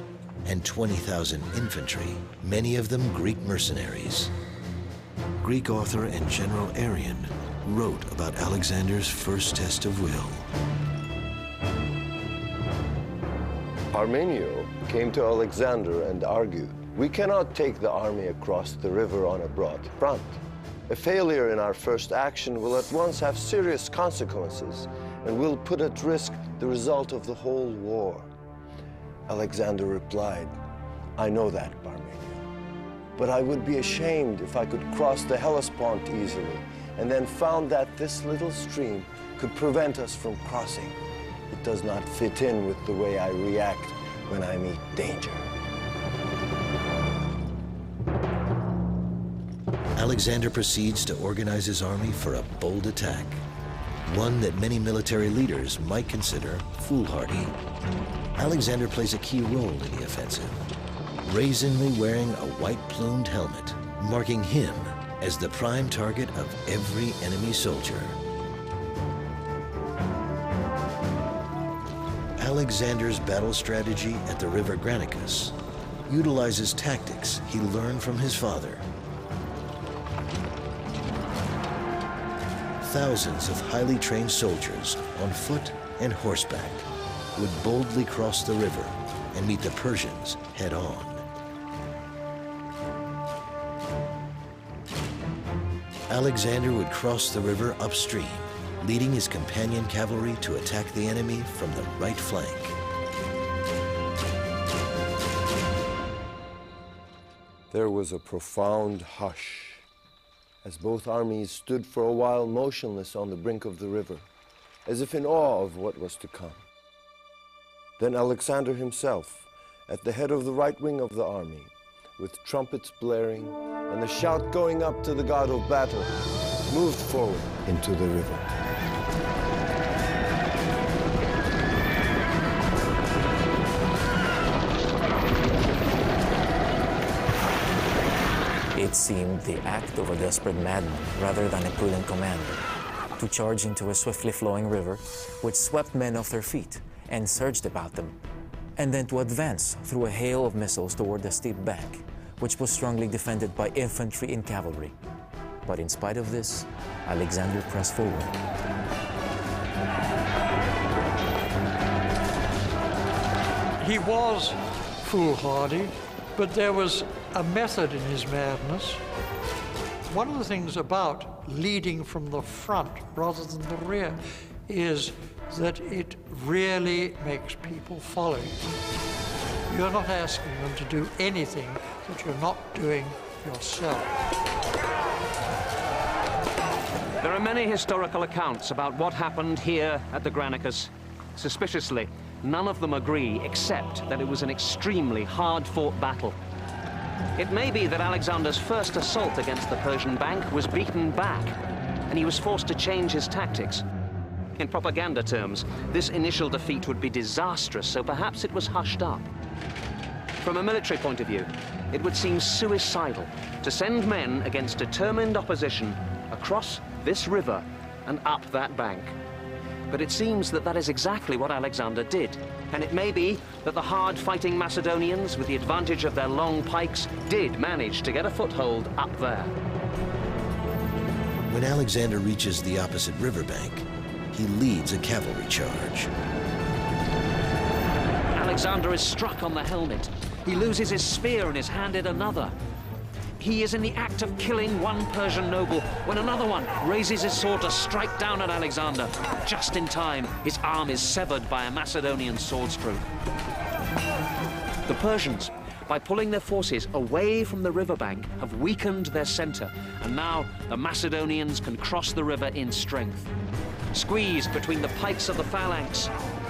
and 20,000 infantry, many of them Greek mercenaries. Greek author and General Arrian wrote about Alexander's first test of will. Parmenio came to Alexander and argued, "We cannot take the army across the river on a broad front. A failure in our first action will at once have serious consequences and will put at risk the result of the whole war." Alexander replied, "I know that, Parmenio, but I would be ashamed if I could cross the Hellespont easily and then found that this little stream could prevent us from crossing. It does not fit in with the way I react when I meet danger." Alexander proceeds to organize his army for a bold attack, one that many military leaders might consider foolhardy. Alexander plays a key role in the offensive, brazenly wearing a white-plumed helmet, marking him as the prime target of every enemy soldier. Alexander's battle strategy at the River Granicus utilizes tactics he learned from his father. thousands of highly trained soldiers on foot and horseback would boldly cross the river and meet the Persians head-on. Alexander would cross the river upstream, leading his companion cavalry to attack the enemy from the right flank. There was a profound hush as both armies stood for a while motionless on the brink of the river, as if in awe of what was to come. Then Alexander himself, at the head of the right wing of the army, with trumpets blaring and the shout going up to the god of battle, moved forward into the river. It seemed the act of a desperate madman rather than a prudent commander to charge into a swiftly flowing river which swept men off their feet and surged about them, and then to advance through a hail of missiles toward the steep bank, which was strongly defended by infantry and cavalry. But in spite of this, Alexander pressed forward. He was foolhardy, but there was a method in his madness. One of the things about leading from the front rather than the rear is that it really makes people follow you. You're not asking them to do anything that you're not doing yourself. There are many historical accounts about what happened here at the Granicus. Suspiciously, none of them agree except that it was an extremely hard-fought battle. It may be that Alexander's first assault against the Persian bank was beaten back, and he was forced to change his tactics. In propaganda terms, this initial defeat would be disastrous, so perhaps it was hushed up. From a military point of view, it would seem suicidal to send men against determined opposition across this river and up that bank. But it seems that that is exactly what Alexander did. And it may be that the hard-fighting Macedonians, with the advantage of their long pikes, did manage to get a foothold up there. When Alexander reaches the opposite riverbank, he leads a cavalry charge. Alexander is struck on the helmet. He loses his spear and is handed another. He is in the act of killing one Persian noble when another one raises his sword to strike down at Alexander. Just in time, his arm is severed by a Macedonian sword stroke. The Persians, by pulling their forces away from the riverbank, have weakened their center, and now the Macedonians can cross the river in strength. Squeezed between the pikes of the phalanx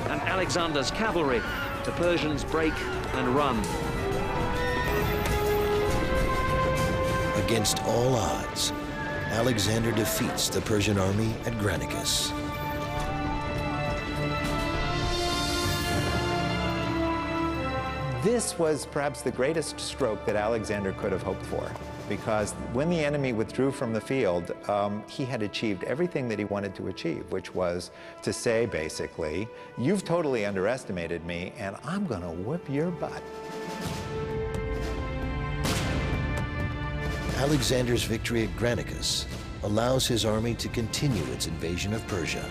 and Alexander's cavalry, the Persians break and run. Against all odds, Alexander defeats the Persian army at Granicus. This was perhaps the greatest stroke that Alexander could have hoped for, because when the enemy withdrew from the field, he had achieved everything that he wanted to achieve, which was to say, basically, you've totally underestimated me, and I'm going to whip your butt. Alexander's victory at Granicus allows his army to continue its invasion of Persia.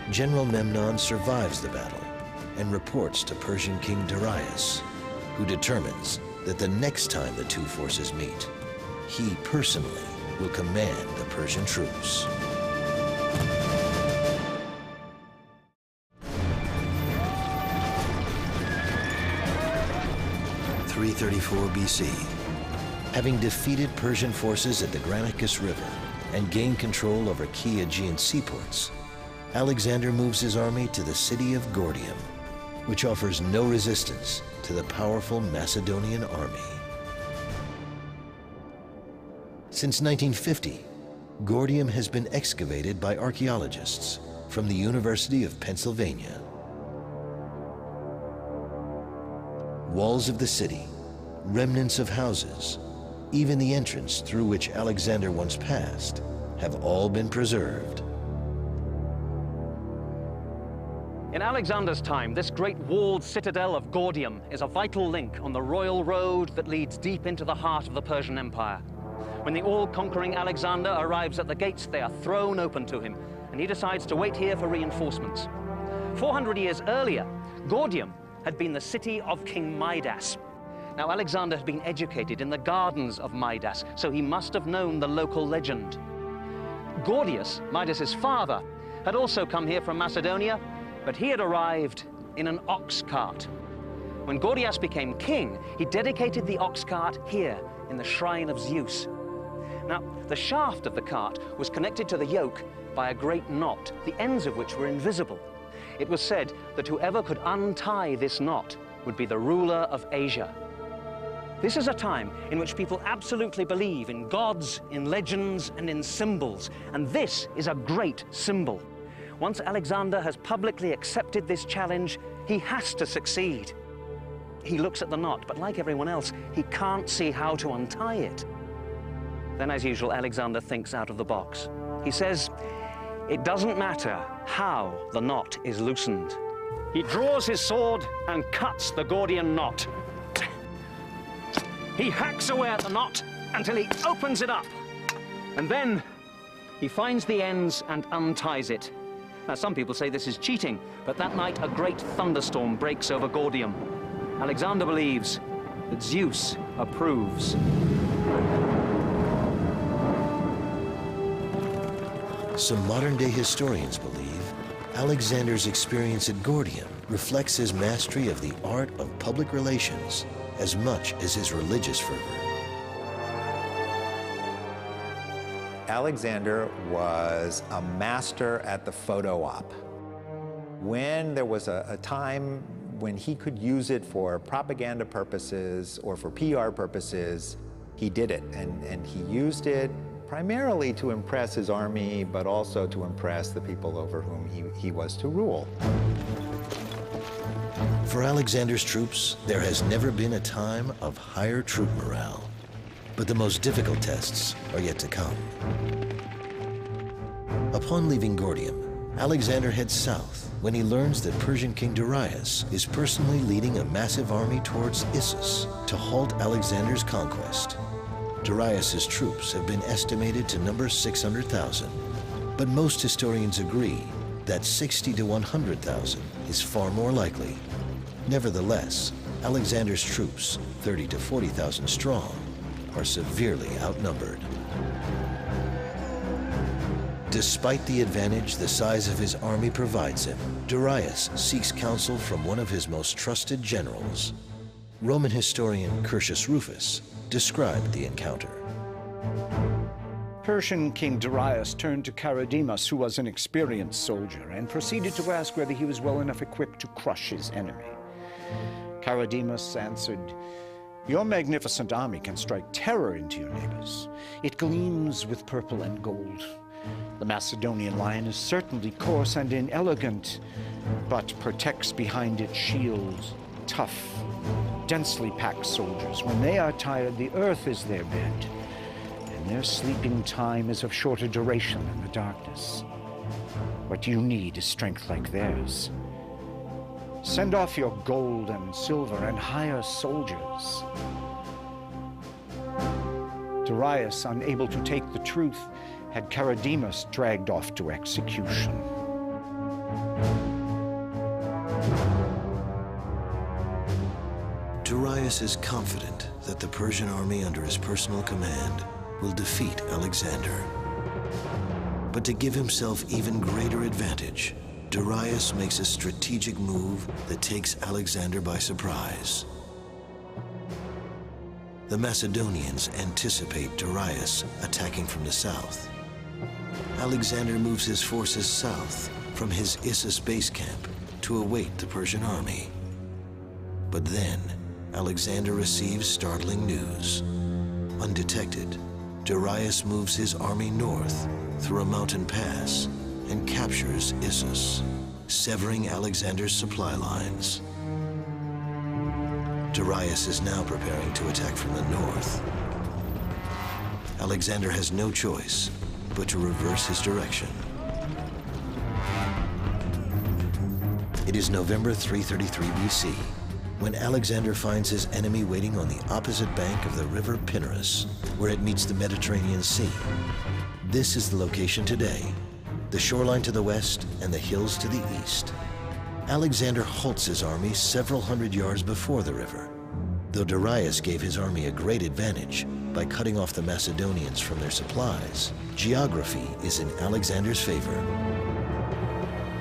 General Memnon survives the battle and reports to Persian King Darius, who determines that the next time the two forces meet, he personally will command the Persian troops. (334 BC). Having defeated Persian forces at the Granicus River and gained control over key Aegean seaports, Alexander moves his army to the city of Gordium, which offers no resistance to the powerful Macedonian army. Since 1950, Gordium has been excavated by archaeologists from the University of Pennsylvania. Walls of the city, remnants of houses, even the entrance through which Alexander once passed, have all been preserved. In Alexander's time, this great walled citadel of Gordium is a vital link on the royal road that leads deep into the heart of the Persian Empire. When the all-conquering Alexander arrives at the gates, they are thrown open to him, and he decides to wait here for reinforcements. 400 years earlier, Gordium had been the city of King Midas. Now, Alexander had been educated in the gardens of Midas, so he must have known the local legend. Gordius, Midas's father, had also come here from Macedonia, but he had arrived in an ox cart. When Gordius became king, he dedicated the ox cart here in the shrine of Zeus. Now, the shaft of the cart was connected to the yoke by a great knot, the ends of which were invisible. It was said that whoever could untie this knot would be the ruler of Asia. This is a time in which people absolutely believe in gods, in legends, and in symbols, and this is a great symbol. Once Alexander has publicly accepted this challenge, he has to succeed. He looks at the knot, but like everyone else, he can't see how to untie it. Then, as usual, Alexander thinks out of the box. He says, it doesn't matter how the knot is loosened. He draws his sword and cuts the Gordian knot. He hacks away at the knot until he opens it up. And then he finds the ends and unties it. Now, some people say this is cheating, but that night a great thunderstorm breaks over Gordium. Alexander believes that Zeus approves. Some modern-day historians believe Alexander's experience at Gordium reflects his mastery of the art of public relations as much as his religious fervor. Alexander was a master at the photo op. When there was a time when he could use it for propaganda purposes or for PR purposes, he did it, and he used it primarily to impress his army, but also to impress the people over whom he was to rule. For Alexander's troops, there has never been a time of higher troop morale. But the most difficult tests are yet to come. Upon leaving Gordium, Alexander heads south when he learns that Persian King Darius is personally leading a massive army towards Issus to halt Alexander's conquest. Darius's troops have been estimated to number 600,000, but most historians agree that 60 to 100,000 is far more likely. Nevertheless, Alexander's troops, 30 to 40,000 strong, are severely outnumbered. Despite the advantage the size of his army provides him, Darius seeks counsel from one of his most trusted generals. Roman historian Curtius Rufus described the encounter. Persian King Darius turned to Charidemus, who was an experienced soldier, and proceeded to ask whether he was well enough equipped to crush his enemy. Charidemus answered, "Your magnificent army can strike terror into your neighbors. It gleams with purple and gold. The Macedonian lion is certainly coarse and inelegant, but protects behind its shield tough, densely packed soldiers. When they are tired, the earth is their bed, and their sleeping time is of shorter duration than the darkness. What you need is strength like theirs. Send off your gold and silver and hire soldiers." Darius, unable to take the truth, had Charidemus dragged off to execution. Darius is confident that the Persian army under his personal command will defeat Alexander. But to give himself even greater advantage, Darius makes a strategic move that takes Alexander by surprise. The Macedonians anticipate Darius attacking from the south. Alexander moves his forces south from his Issus base camp to await the Persian army. But then, Alexander receives startling news. Undetected, Darius moves his army north through a mountain pass and captures Issus, severing Alexander's supply lines. Darius is now preparing to attack from the north. Alexander has no choice but to reverse his direction. It is November 333 BC, when Alexander finds his enemy waiting on the opposite bank of the river Pinarus, where it meets the Mediterranean Sea. This is the location today, the shoreline to the west and the hills to the east. Alexander halts his army several hundred yards before the river, though Darius gave his army a great advantage by cutting off the Macedonians from their supplies. Geography is in Alexander's favor.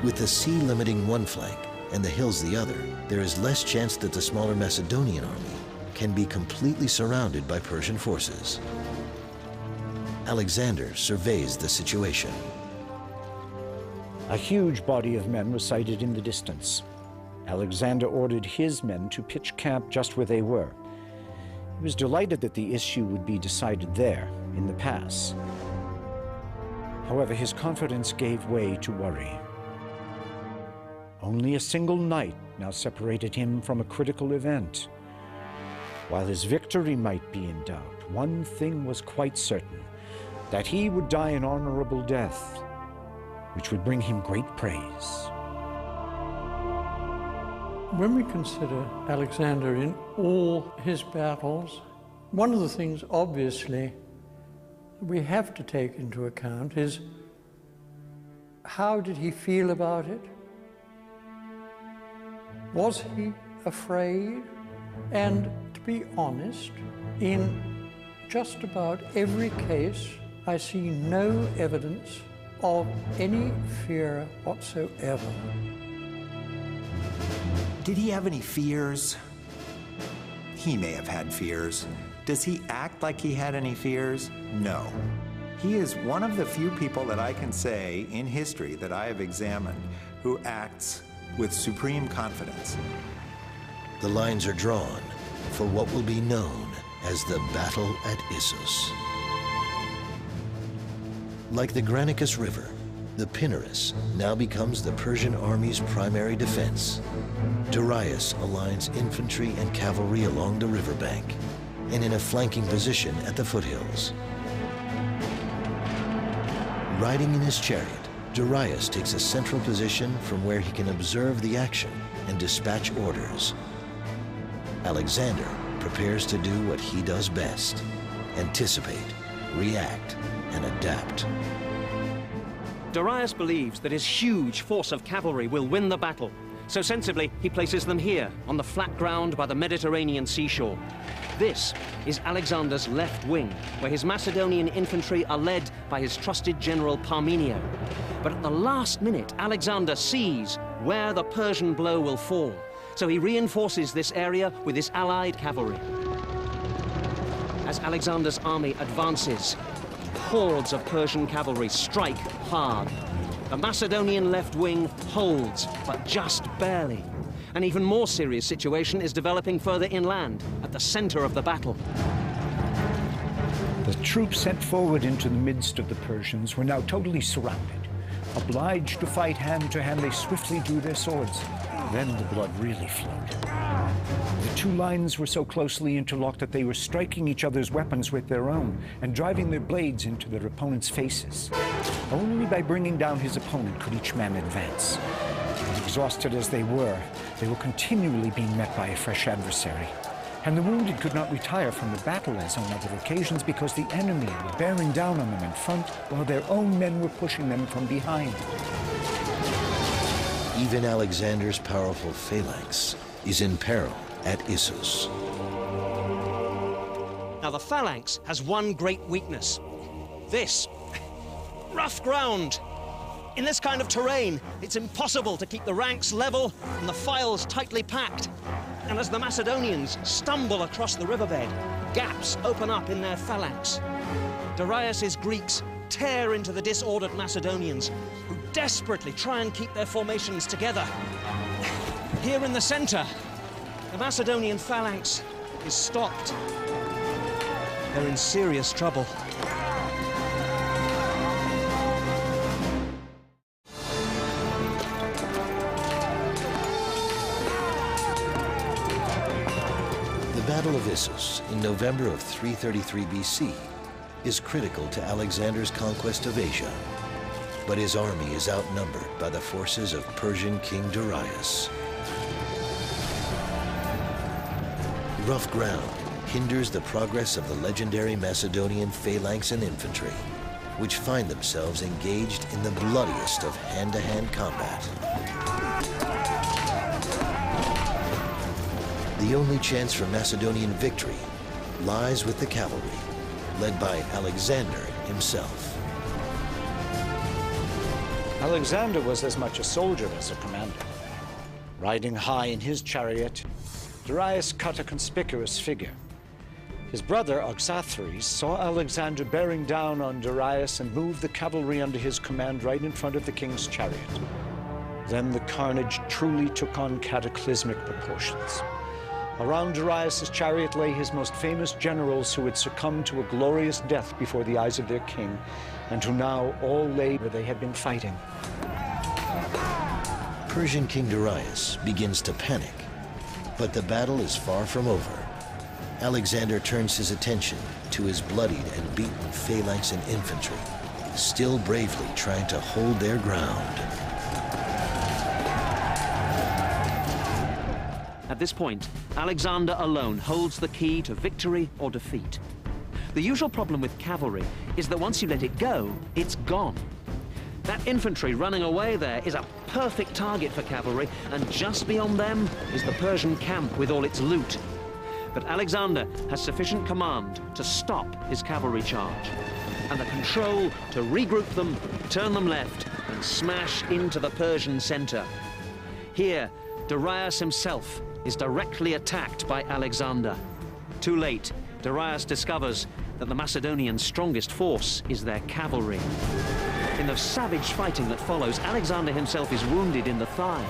With the sea limiting one flank and the hills the other, there is less chance that the smaller Macedonian army can be completely surrounded by Persian forces. Alexander surveys the situation. A huge body of men was sighted in the distance. Alexander ordered his men to pitch camp just where they were. He was delighted that the issue would be decided there, in the pass. However, his confidence gave way to worry. Only a single night now separated him from a critical event. While his victory might be in doubt, one thing was quite certain, that he would die an honorable death, which would bring him great praise. When we consider Alexander in all his battles, one of the things obviously we have to take into account is how did he feel about it? Was he afraid? And to be honest, in just about every case, I see no evidence of any fear whatsoever. Did he have any fears? He may have had fears. Does he act like he had any fears? No. He is one of the few people that I can say in history that I have examined who acts with supreme confidence. The lines are drawn for what will be known as the Battle at Issus. Like the Granicus River, the Pinarus now becomes the Persian army's primary defense. Darius aligns infantry and cavalry along the riverbank and in a flanking position at the foothills. Riding in his chariot, Darius takes a central position from where he can observe the action and dispatch orders. Alexander prepares to do what he does best: anticipate, react, and adapt. Darius believes that his huge force of cavalry will win the battle, so sensibly he places them here, on the flat ground by the Mediterranean seashore. This is Alexander's left wing, where his Macedonian infantry are led by his trusted general Parmenio. But at the last minute, Alexander sees where the Persian blow will fall, so he reinforces this area with his allied cavalry. As Alexander's army advances, hordes of Persian cavalry strike hard. The Macedonian left wing holds, but just barely. An even more serious situation is developing further inland, at the center of the battle. The troops sent forward into the midst of the Persians were now totally surrounded. Obliged to fight hand to hand, they swiftly drew their swords. Then the blood really flowed. The two lines were so closely interlocked that they were striking each other's weapons with their own and driving their blades into their opponent's faces. Only by bringing down his opponent could each man advance. Exhausted as they were continually being met by a fresh adversary. And the wounded could not retire from the battle as on other occasions because the enemy were bearing down on them in front while their own men were pushing them from behind. Even Alexander's powerful phalanx is in peril at Issus. Now the phalanx has one great weakness. This rough ground. In this kind of terrain, it's impossible to keep the ranks level and the files tightly packed. And as the Macedonians stumble across the riverbed, gaps open up in their phalanx. Darius's Greeks tear into the disordered Macedonians, who desperately try and keep their formations together. Here in the center, the Macedonian phalanx is stopped. They're in serious trouble. The Battle of Issus in November of 333 BC is critical to Alexander's conquest of Asia, but his army is outnumbered by the forces of Persian King Darius. rough ground hinders the progress of the legendary Macedonian phalanx and infantry, which find themselves engaged in the bloodiest of hand-to-hand combat. The only chance for Macedonian victory lies with the cavalry, led by Alexander himself. Alexander was as much a soldier as a commander. Riding high in his chariot, Darius cut a conspicuous figure. His brother, Oxathres, saw Alexander bearing down on Darius and moved the cavalry under his command right in front of the king's chariot. Then the carnage truly took on cataclysmic proportions. Around Darius's chariot lay his most famous generals who had succumbed to a glorious death before the eyes of their king, and who now all lay where they had been fighting. Persian King Darius begins to panic, but the battle is far from over. Alexander turns his attention to his bloodied and beaten phalanx and infantry, still bravely trying to hold their ground. At this point, Alexander alone holds the key to victory or defeat. The usual problem with cavalry is that once you let it go, it's gone. That infantry running away there is a perfect target for cavalry, and just beyond them is the Persian camp with all its loot. But Alexander has sufficient command to stop his cavalry charge, and the control to regroup them, turn them left, and smash into the Persian center. Here, Darius himself is directly attacked by Alexander. Too late, Darius discovers that the Macedonians' strongest force is their cavalry. In the savage fighting that follows, Alexander himself is wounded in the thigh.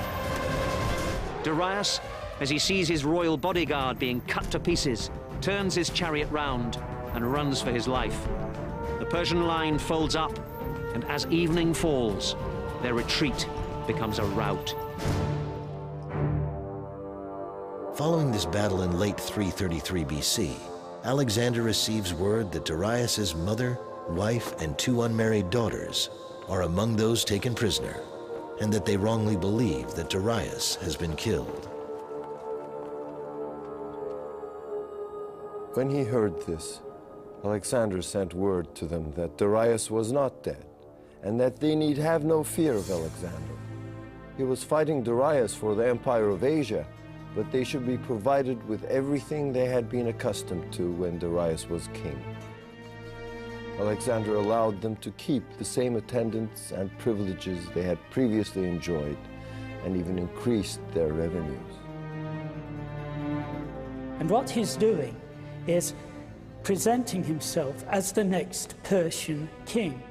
Darius, as he sees his royal bodyguard being cut to pieces, turns his chariot round and runs for his life. The Persian line folds up, and as evening falls, their retreat becomes a rout. Following this battle in late 333 BC, Alexander receives word that Darius's mother, wife, and 2 unmarried daughters are among those taken prisoner, and that they wrongly believe that Darius has been killed. When he heard this, Alexander sent word to them that Darius was not dead, and that they need have no fear of Alexander. He was fighting Darius for the empire of Asia, but they should be provided with everything they had been accustomed to when Darius was king. Alexander allowed them to keep the same attendants and privileges they had previously enjoyed, and even increased their revenues. And what he's doing is presenting himself as the next Persian king.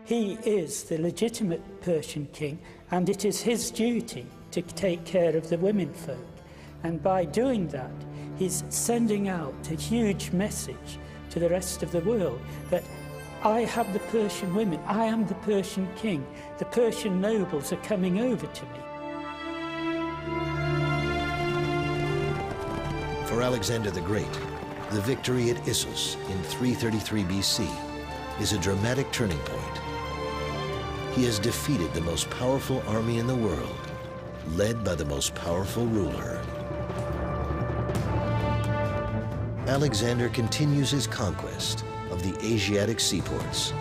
He is the legitimate Persian king, and it is his duty to take care of the womenfolk. And by doing that, he's sending out a huge message to the rest of the world that I have the Persian women, I am the Persian king, the Persian nobles are coming over to me. For Alexander the Great, the victory at Issus in 333 BC is a dramatic turning point. He has defeated the most powerful army in the world, led by the most powerful ruler. Alexander continues his conquest of the Asiatic seaports.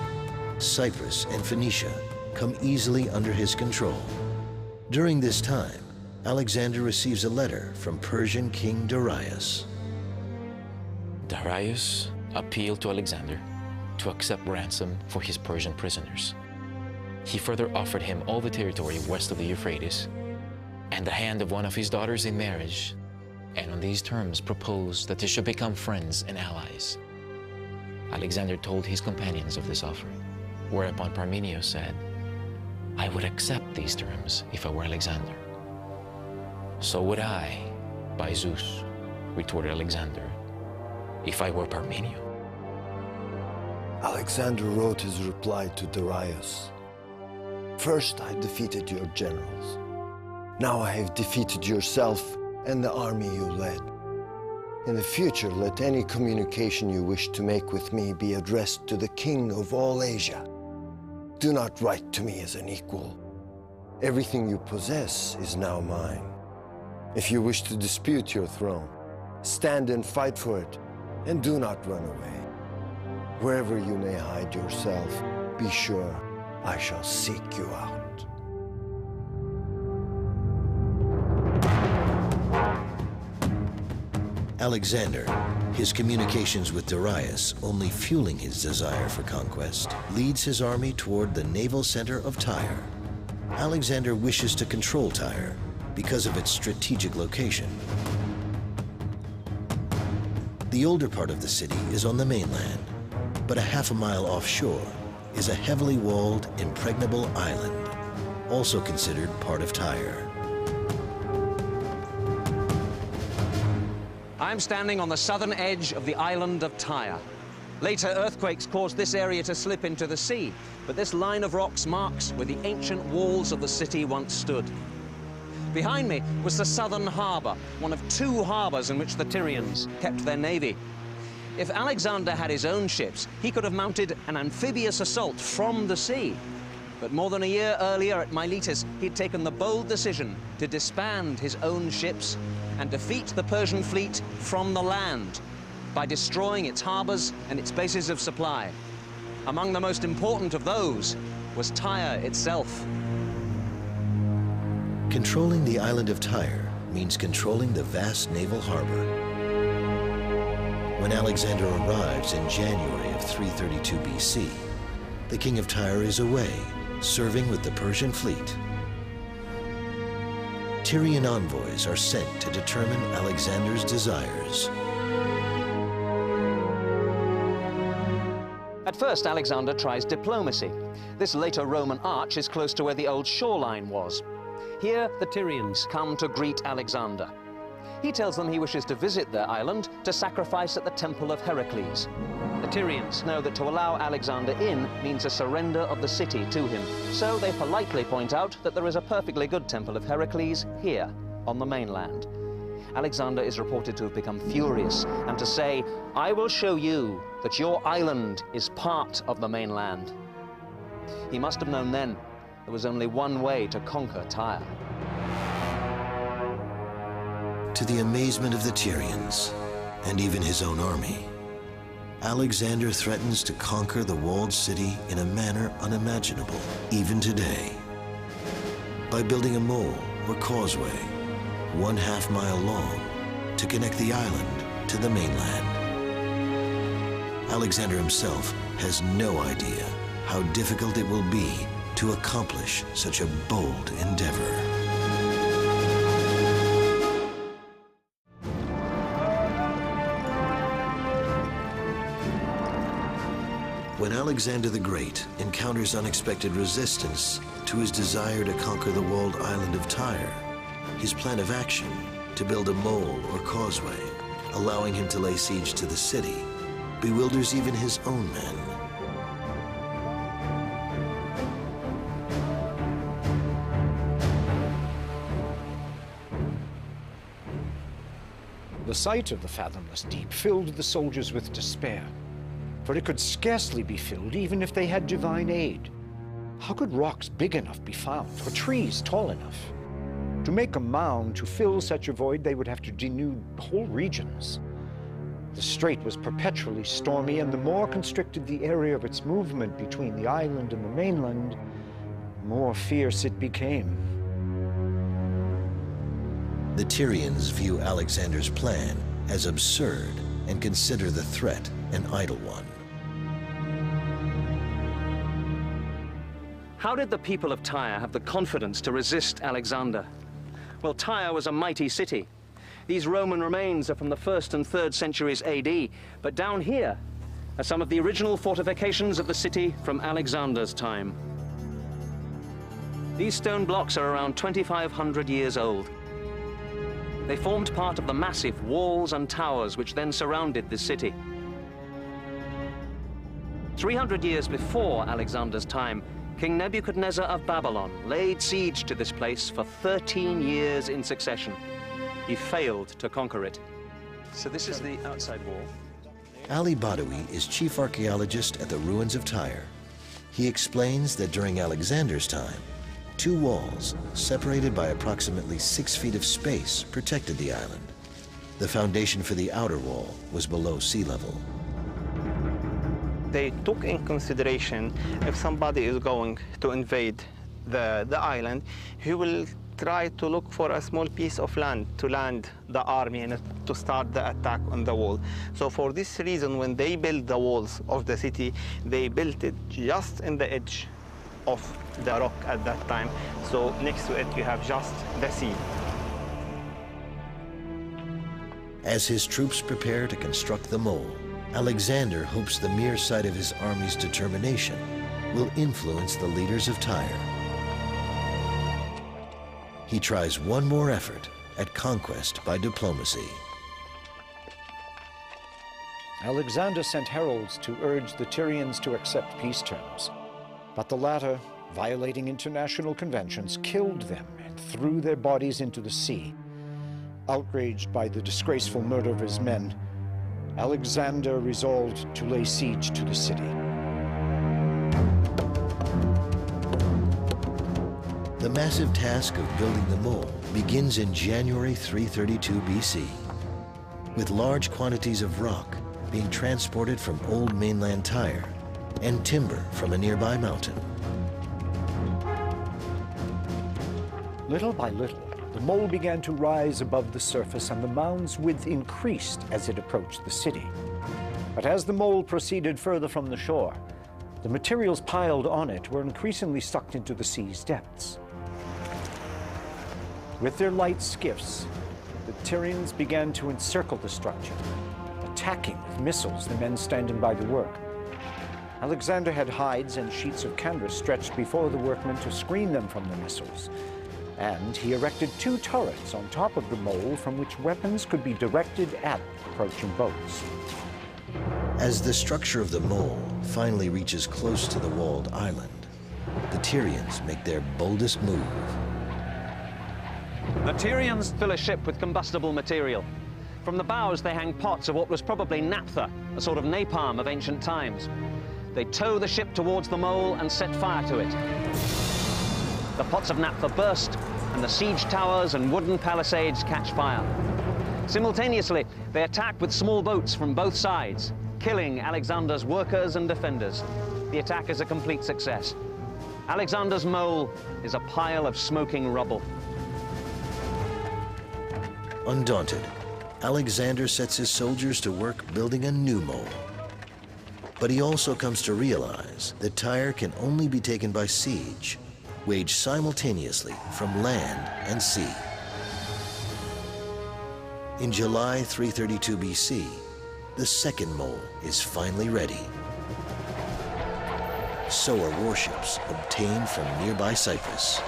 Cyprus and Phoenicia come easily under his control. During this time, Alexander receives a letter from Persian King Darius. Darius appealed to Alexander to accept ransom for his Persian prisoners. He further offered him all the territory west of the Euphrates and the hand of one of his daughters in marriage, and on these terms proposed that they should become friends and allies. Alexander told his companions of this offering, whereupon Parmenio said, "I would accept these terms if I were Alexander." "So would I, by Zeus," retorted Alexander, "if I were Parmenio." Alexander wrote his reply to Darius. "First I defeated your generals. Now I have defeated yourself and the army you led. In the future, let any communication you wish to make with me be addressed to the king of all Asia. Do not write to me as an equal. Everything you possess is now mine. If you wish to dispute your throne, Stand and fight for it, and do not run away. Wherever you may hide yourself, be sure I shall seek you out. Alexander, his communications with Darius only fueling his desire for conquest, leads his army toward the naval center of Tyre. Alexander wishes to control Tyre because of its strategic location. The older part of the city is on the mainland, but a half a mile offshore is a heavily walled, impregnable island, also considered part of Tyre. I'm standing on the southern edge of the island of Tyre. Later earthquakes caused this area to slip into the sea, but this line of rocks marks where the ancient walls of the city once stood. Behind me was the southern harbour, one of two harbours in which the Tyrians kept their navy. If Alexander had his own ships, he could have mounted an amphibious assault from the sea. But more than a year earlier at Miletus, he'd taken the bold decision to disband his own ships and defeat the Persian fleet from the land by destroying its harbours and its bases of supply. Among the most important of those was Tyre itself. Controlling the island of Tyre means controlling the vast naval harbor. When Alexander arrives in January of 332 BC, the king of Tyre is away, serving with the Persian fleet. Tyrian envoys are sent to determine Alexander's desires. At first, Alexander tries diplomacy. This later Roman arch is close to where the old shoreline was. Here, the Tyrians come to greet Alexander. He tells them he wishes to visit their island to sacrifice at the temple of Heracles. The Tyrians know that to allow Alexander in means a surrender of the city to him. So they politely point out that there is a perfectly good temple of Heracles here, on the mainland. Alexander is reported to have become furious and to say, "I will show you that your island is part of the mainland." He must have known then there was only one way to conquer Tyre. To the amazement of the Tyrians, and even his own army, Alexander threatens to conquer the walled city in a manner unimaginable, even today, by building a mole or causeway 1/2 mile long to connect the island to the mainland. Alexander himself has no idea how difficult it will be to accomplish such a bold endeavor. When Alexander the Great encounters unexpected resistance to his desire to conquer the walled island of Tyre, his plan of action to build a mole or causeway, allowing him to lay siege to the city, bewilders even his own men. The sight of the fathomless deep filled the soldiers with despair, for it could scarcely be filled even if they had divine aid. How could rocks big enough be found, or trees tall enough? To make a mound to fill such a void, they would have to denude whole regions. The strait was perpetually stormy, and the more constricted the area of its movement between the island and the mainland, the more fierce it became. The Tyrians view Alexander's plan as absurd and consider the threat an idle one. How did the people of Tyre have the confidence to resist Alexander? Well, Tyre was a mighty city. These Roman remains are from the 1st and 3rd centuries AD, but down here are some of the original fortifications of the city from Alexander's time. These stone blocks are around 2,500 years old. They formed part of the massive walls and towers which then surrounded this city. 300 years before Alexander's time, King Nebuchadnezzar of Babylon laid siege to this place for 13 years in succession. He failed to conquer it. So this is the outside wall. Ali Badawi is chief archaeologist at the ruins of Tyre. He explains that during Alexander's time, 2 walls, separated by approximately 6 feet of space, protected the island. The foundation for the outer wall was below sea level. They took in consideration if somebody is going to invade the island, he will try to look for a small piece of land to land the army and to start the attack on the wall. So for this reason, when they built the walls of the city, they built it just in the edge of the rock at that time. So next to it, you have just the sea. As his troops prepare to construct the mole, Alexander hopes the mere sight of his army's determination will influence the leaders of Tyre. He tries one more effort at conquest by diplomacy. Alexander sent heralds to urge the Tyrians to accept peace terms, but the latter, violating international conventions, killed them and threw their bodies into the sea. Outraged by the disgraceful murder of his men, Alexander resolved to lay siege to the city. The massive task of building the mole begins in January 332 BC, with large quantities of rock being transported from old mainland Tyre and timber from a nearby mountain. Little by little, the mole began to rise above the surface and the mound's width increased as it approached the city. But as the mole proceeded further from the shore, the materials piled on it were increasingly sucked into the sea's depths. With their light skiffs, the Tyrians began to encircle the structure, attacking with missiles the men standing by the work. Alexander had hides and sheets of canvas stretched before the workmen to screen them from the missiles, and he erected 2 turrets on top of the mole from which weapons could be directed at approaching boats. As the structure of the mole finally reaches close to the walled island, the Tyrians make their boldest move. The Tyrians fill a ship with combustible material. From the bows, they hang pots of what was probably naphtha, a sort of napalm of ancient times. They tow the ship towards the mole and set fire to it. The pots of naphtha burst, and the siege towers and wooden palisades catch fire. Simultaneously, they attack with small boats from both sides, killing Alexander's workers and defenders. The attack is a complete success. Alexander's mole is a pile of smoking rubble. Undaunted, Alexander sets his soldiers to work building a new mole. But he also comes to realize that Tyre can only be taken by siege, waged simultaneously from land and sea. In July 332 BC, the second mole is finally ready. So are warships obtained from nearby Cyprus.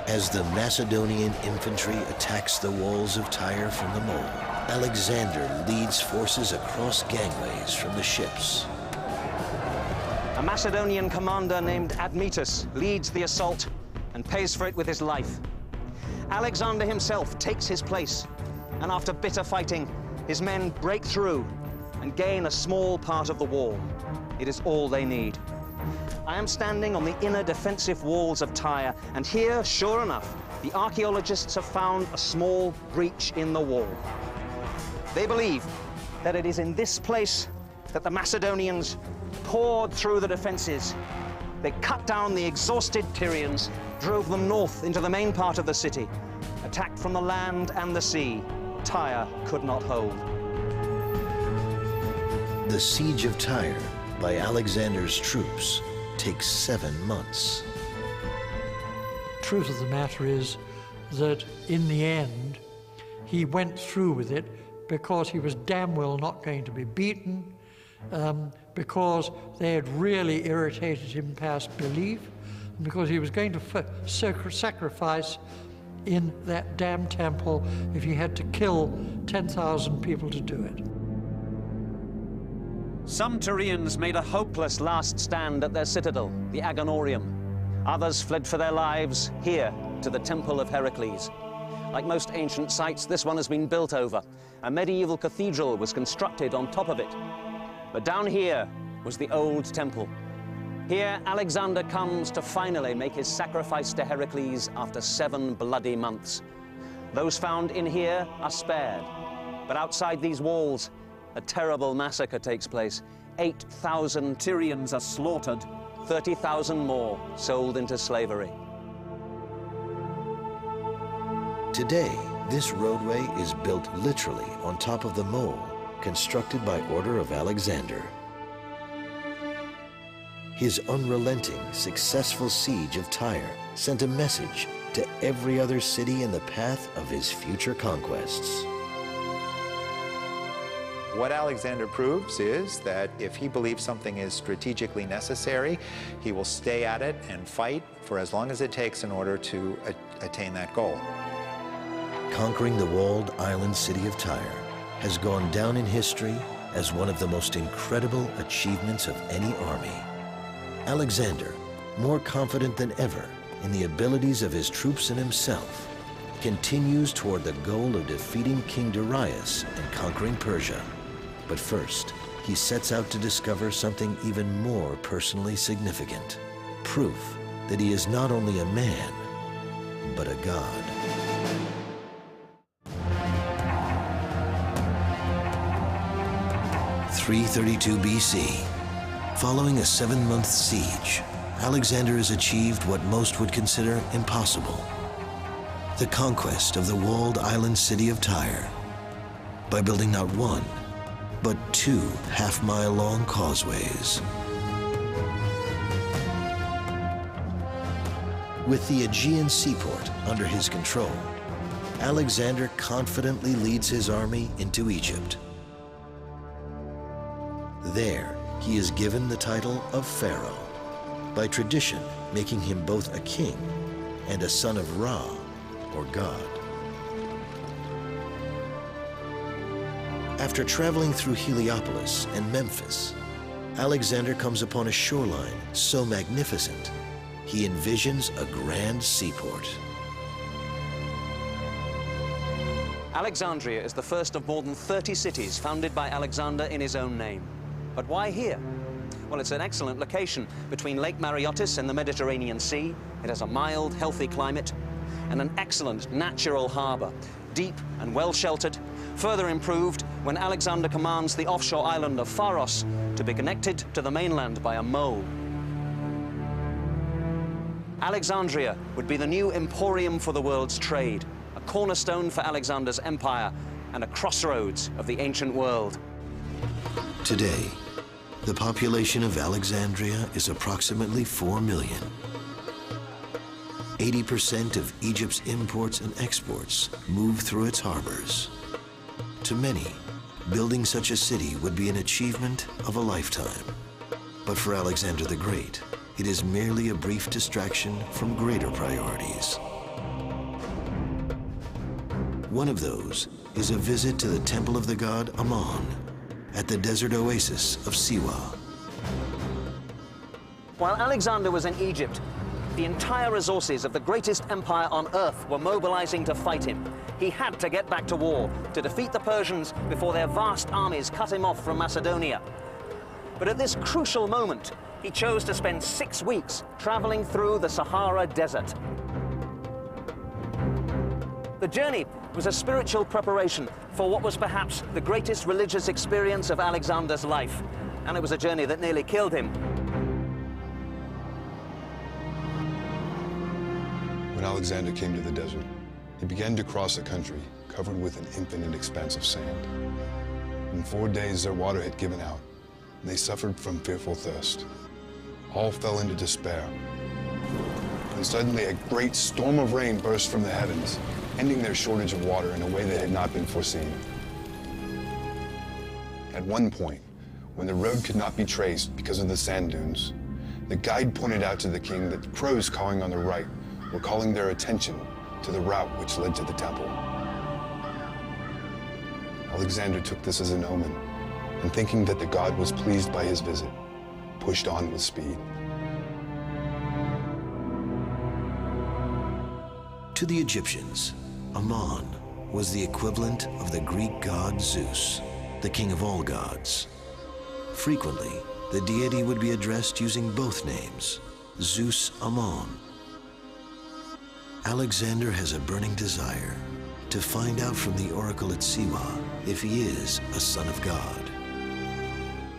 As the Macedonian infantry attacks the walls of Tyre from the mole, Alexander leads forces across gangways from the ships. A Macedonian commander named Admetus leads the assault and pays for it with his life. Alexander himself takes his place, and after bitter fighting, his men break through and gain a small part of the wall. It is all they need. I am standing on the inner defensive walls of Tyre, and here, sure enough, the archaeologists have found a small breach in the wall. They believe that it is in this place that the Macedonians poured through the defenses. They cut down the exhausted Tyrians, drove them north into the main part of the city. Attacked from the land and the sea, Tyre could not hold. The siege of Tyre by Alexander's troops takes 7 months. Truth of the matter is that in the end, he went through with it because he was damn well not going to be beaten, because they had really irritated him past belief, and because he was going to sacrifice in that damn temple if he had to kill 10,000 people to do it. Some Tyrians made a hopeless last stand at their citadel, the Agonorium. Others fled for their lives here to the Temple of Heracles. Like most ancient sites, this one has been built over. A medieval cathedral was constructed on top of it. But down here was the old temple. Here, Alexander comes to finally make his sacrifice to Heracles after 7 bloody months. Those found in here are spared. But outside these walls, a terrible massacre takes place. 8,000 Tyrians are slaughtered, 30,000 more sold into slavery. Today, this roadway is built literally on top of the mole, constructed by order of Alexander. His unrelenting, successful siege of Tyre sent a message to every other city in the path of his future conquests. What Alexander proves is that if he believes something is strategically necessary, he will stay at it and fight for as long as it takes in order to attain that goal. Conquering the walled island city of Tyre has gone down in history as one of the most incredible achievements of any army. Alexander, more confident than ever in the abilities of his troops and himself, continues toward the goal of defeating King Darius and conquering Persia. But first, he sets out to discover something even more personally significant, proof that he is not only a man, but a god. (332 BC). Following a 7-month siege, Alexander has achieved what most would consider impossible: the conquest of the walled island city of Tyre, by building not one, but 2 half-mile-long causeways. With the Aegean seaport under his control, Alexander confidently leads his army into Egypt. There, he is given the title of Pharaoh, by tradition making him both a king and a son of Ra, or God. After traveling through Heliopolis and Memphis, Alexander comes upon a shoreline so magnificent, he envisions a grand seaport. Alexandria is the first of more than 30 cities founded by Alexander in his own name. But why here? Well, it's an excellent location between Lake Mareotis and the Mediterranean Sea. It has a mild, healthy climate and an excellent natural harbor, deep and well-sheltered, further improved when Alexander commands the offshore island of Pharos to be connected to the mainland by a mole. Alexandria would be the new emporium for the world's trade, a cornerstone for Alexander's empire, and a crossroads of the ancient world. Today, the population of Alexandria is approximately 4 million. 80% of Egypt's imports and exports move through its harbors. To many, building such a city would be an achievement of a lifetime. But for Alexander the Great, it is merely a brief distraction from greater priorities. One of those is a visit to the temple of the god Ammon at the desert oasis of Siwa. While Alexander was in Egypt, the entire resources of the greatest empire on earth were mobilizing to fight him. He had to get back to war, to defeat the Persians before their vast armies cut him off from Macedonia. But at this crucial moment, he chose to spend 6 weeks traveling through the Sahara Desert. The journey was a spiritual preparation for what was perhaps the greatest religious experience of Alexander's life, and it was a journey that nearly killed him. When Alexander came to the desert, he began to cross a country covered with an infinite expanse of sand. In 4 days, their water had given out, and they suffered from fearful thirst. All fell into despair. And suddenly, a great storm of rain burst from the heavens, ending their shortage of water in a way that had not been foreseen. At one point, when the road could not be traced because of the sand dunes, the guide pointed out to the king that the crows cawing on the right were calling their attention to the route which led to the temple. Alexander took this as an omen, and thinking that the god was pleased by his visit, pushed on with speed. To the Egyptians, Ammon was the equivalent of the Greek god Zeus, the king of all gods. Frequently, the deity would be addressed using both names, Zeus Amon. Alexander has a burning desire to find out from the oracle at Siwa if he is a son of God.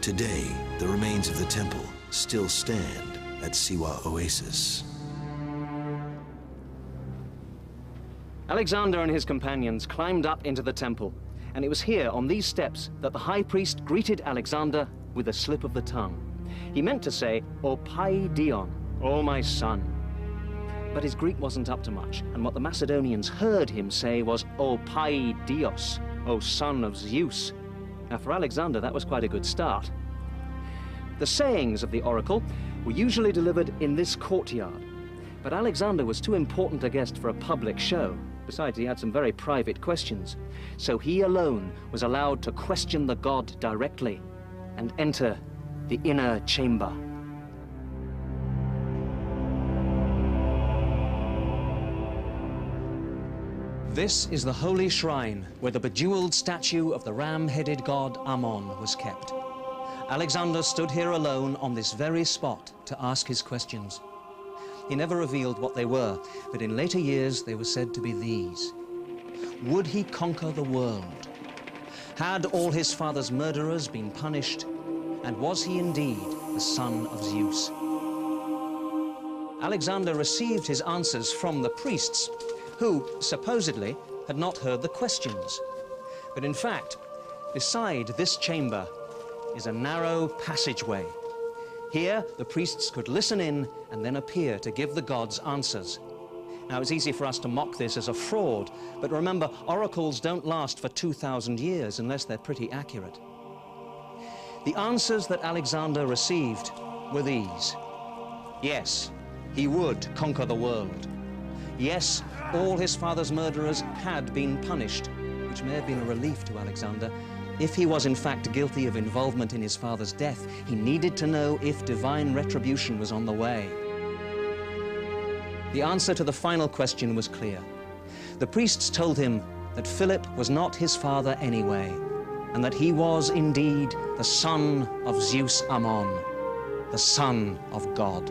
Today, the remains of the temple still stand at Siwa Oasis. Alexander and his companions climbed up into the temple, and it was here on these steps that the high priest greeted Alexander with a slip of the tongue. He meant to say, "O Pai Dion, O my son." But his Greek wasn't up to much, and what the Macedonians heard him say was, "O Pai Dios, O son of Zeus." Now for Alexander, that was quite a good start. The sayings of the oracle were usually delivered in this courtyard, but Alexander was too important a guest for a public show. Besides, he had some very private questions, so he alone was allowed to question the god directly and enter the inner chamber. This is the holy shrine where the bejeweled statue of the ram-headed god Ammon was kept. Alexander stood here alone on this very spot to ask his questions. He never revealed what they were, but in later years they were said to be these. Would he conquer the world? Had all his father's murderers been punished? And was he indeed the son of Zeus? Alexander received his answers from the priests, who, supposedly, had not heard the questions. But in fact, beside this chamber is a narrow passageway. Here, the priests could listen in and then appear to give the gods answers. Now, it's easy for us to mock this as a fraud, but remember, oracles don't last for 2,000 years unless they're pretty accurate. The answers that Alexander received were these. Yes, he would conquer the world. Yes, all his father's murderers had been punished, which may have been a relief to Alexander. If he was in fact guilty of involvement in his father's death, he needed to know if divine retribution was on the way. The answer to the final question was clear. The priests told him that Philip was not his father anyway, and that he was indeed the son of Zeus Ammon, the son of God.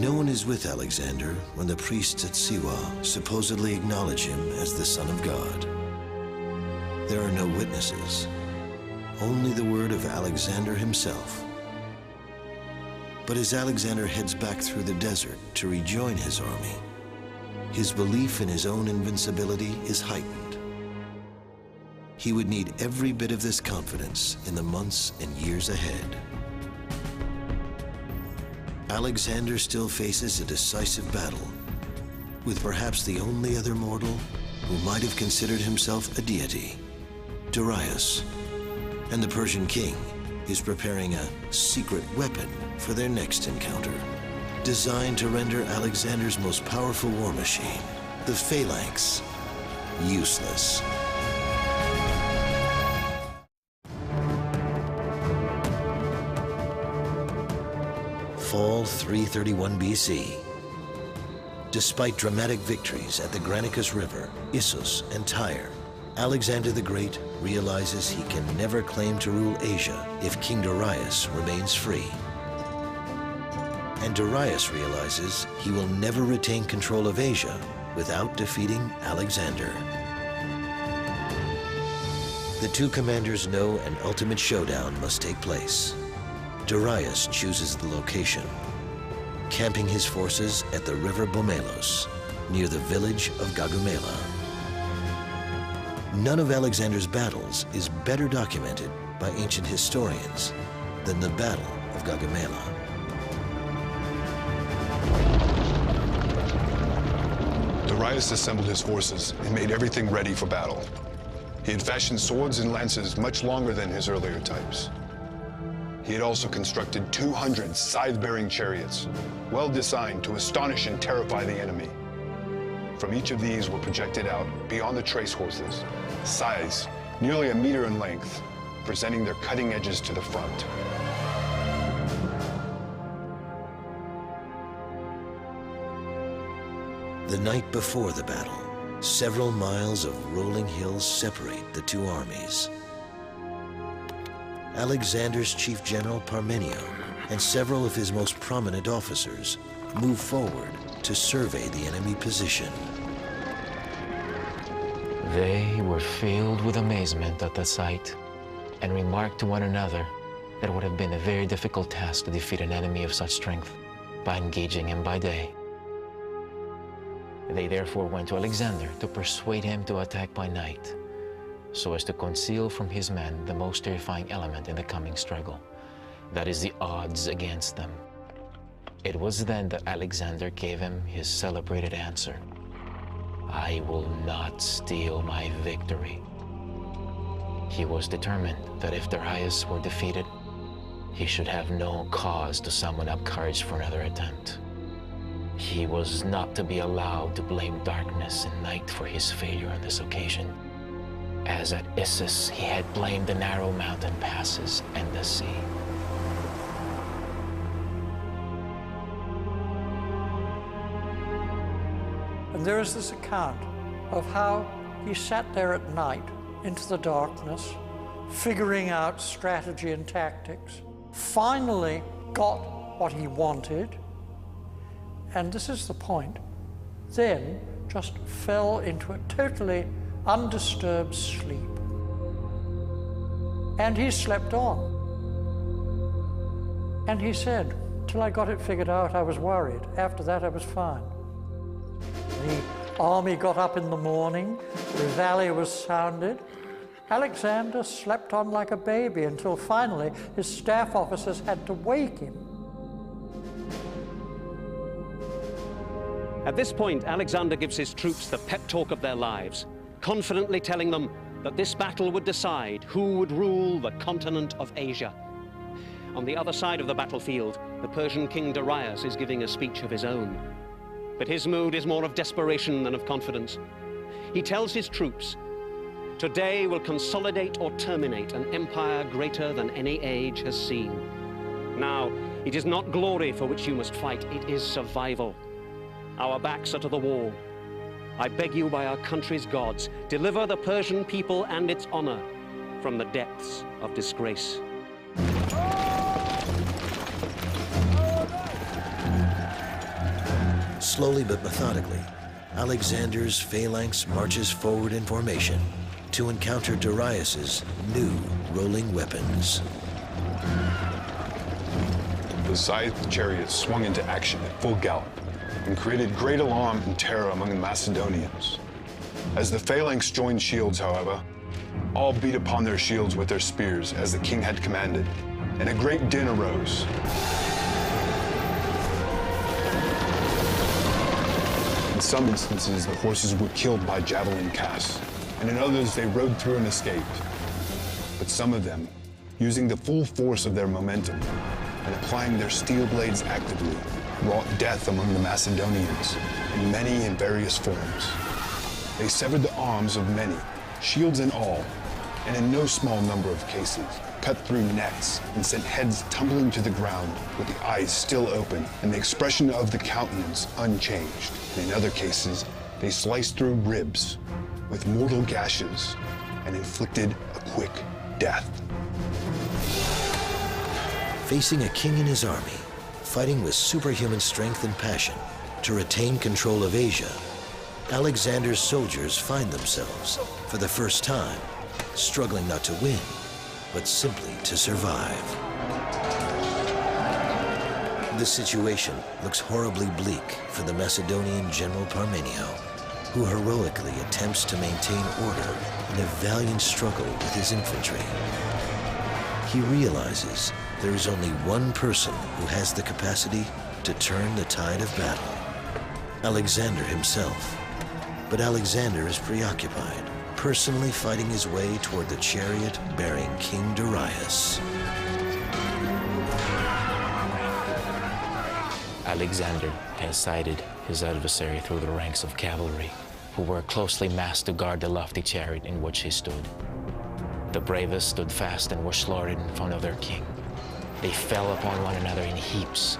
No one is with Alexander when the priests at Siwa supposedly acknowledge him as the Son of God. There are no witnesses, only the word of Alexander himself. But as Alexander heads back through the desert to rejoin his army, his belief in his own invincibility is heightened. He would need every bit of this confidence in the months and years ahead. Alexander still faces a decisive battle with perhaps the only other mortal who might have considered himself a deity, Darius, and the Persian king is preparing a secret weapon for their next encounter, designed to render Alexander's most powerful war machine, the phalanx, useless. Fall 331 BC. Despite dramatic victories at the Granicus River, Issus, and Tyre, Alexander the Great realizes he can never claim to rule Asia if King Darius remains free. And Darius realizes he will never retain control of Asia without defeating Alexander. The two commanders know an ultimate showdown must take place. Darius chooses the location, camping his forces at the river Bomelos, near the village of Gaugamela. None of Alexander's battles is better documented by ancient historians than the Battle of Gaugamela. Darius assembled his forces and made everything ready for battle. He had fashioned swords and lances much longer than his earlier types. He had also constructed 200 scythe-bearing chariots, well designed to astonish and terrify the enemy. From each of these were projected out, beyond the trace horses, scythes nearly 1 meter in length, presenting their cutting edges to the front. The night before the battle, several miles of rolling hills separate the two armies. Alexander's chief general Parmenio and several of his most prominent officers move forward to survey the enemy position. They were filled with amazement at the sight and remarked to one another that it would have been a very difficult task to defeat an enemy of such strength by engaging him by day. They therefore went to Alexander to persuade him to attack by night, so as to conceal from his men the most terrifying element in the coming struggle, that is, the odds against them. It was then that Alexander gave him his celebrated answer: "I will not steal my victory." He was determined that if Darius were defeated, he should have no cause to summon up courage for another attempt. He was not to be allowed to blame darkness and night for his failure on this occasion, as at Issus he had blamed the narrow mountain passes and the sea. And there is this account of how he sat there at night into the darkness, figuring out strategy and tactics, finally got what he wanted, and this is the point, then just fell into a totally undisturbed sleep. And he slept on. And he said, "Till I got it figured out, I was worried. After that, I was fine." The army got up in the morning, the valley was sounded. Alexander slept on like a baby until finally his staff officers had to wake him. At this point, Alexander gives his troops the pep talk of their lives, confidently telling them that this battle would decide who would rule the continent of Asia. On the other side of the battlefield, the Persian king Darius is giving a speech of his own. But his mood is more of desperation than of confidence. He tells his troops, "Today will consolidate or terminate an empire greater than any age has seen. Now, it is not glory for which you must fight, it is survival. Our backs are to the wall. I beg you by our country's gods, deliver the Persian people and its honor from the depths of disgrace." Slowly but methodically, Alexander's phalanx marches forward in formation to encounter Darius's new rolling weapons. The scythed chariots swung into action at full gallop and created great alarm and terror among the Macedonians. As the phalanx joined shields, however, all beat upon their shields with their spears as the king had commanded, and a great din arose. In some instances, the horses were killed by javelin casts, and in others they rode through and escaped. But some of them, using the full force of their momentum and applying their steel blades actively, wrought death among the Macedonians in many and various forms. They severed the arms of many, shields and all, and in no small number of cases, cut through necks and sent heads tumbling to the ground with the eyes still open and the expression of the countenance unchanged. And in other cases, they sliced through ribs with mortal gashes and inflicted a quick death. Facing a king and his army, fighting with superhuman strength and passion to retain control of Asia, Alexander's soldiers find themselves, for the first time, struggling not to win, but simply to survive. This situation looks horribly bleak for the Macedonian general Parmenio, who heroically attempts to maintain order in a valiant struggle with his infantry. He realizes there is only one person who has the capacity to turn the tide of battle: Alexander himself. But Alexander is preoccupied, personally fighting his way toward the chariot bearing King Darius. Alexander has sighted his adversary through the ranks of cavalry, who were closely massed to guard the lofty chariot in which he stood. The bravest stood fast and were slaughtered in front of their king. They fell upon one another in heaps.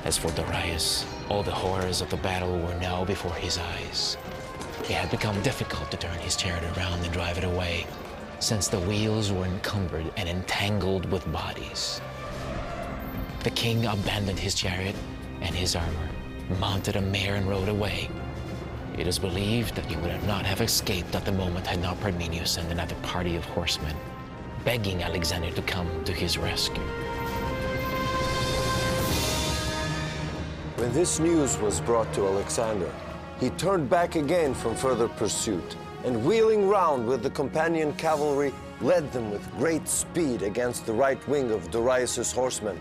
As for Darius, all the horrors of the battle were now before his eyes. It had become difficult to turn his chariot around and drive it away, since the wheels were encumbered and entangled with bodies. The king abandoned his chariot and his armor, mounted a mare and rode away. It is believed that he would not have escaped at the moment had not Parmenius sent another party of horsemen, begging Alexander to come to his rescue. When this news was brought to Alexander, he turned back again from further pursuit, and wheeling round with the companion cavalry, led them with great speed against the right wing of Darius' horsemen.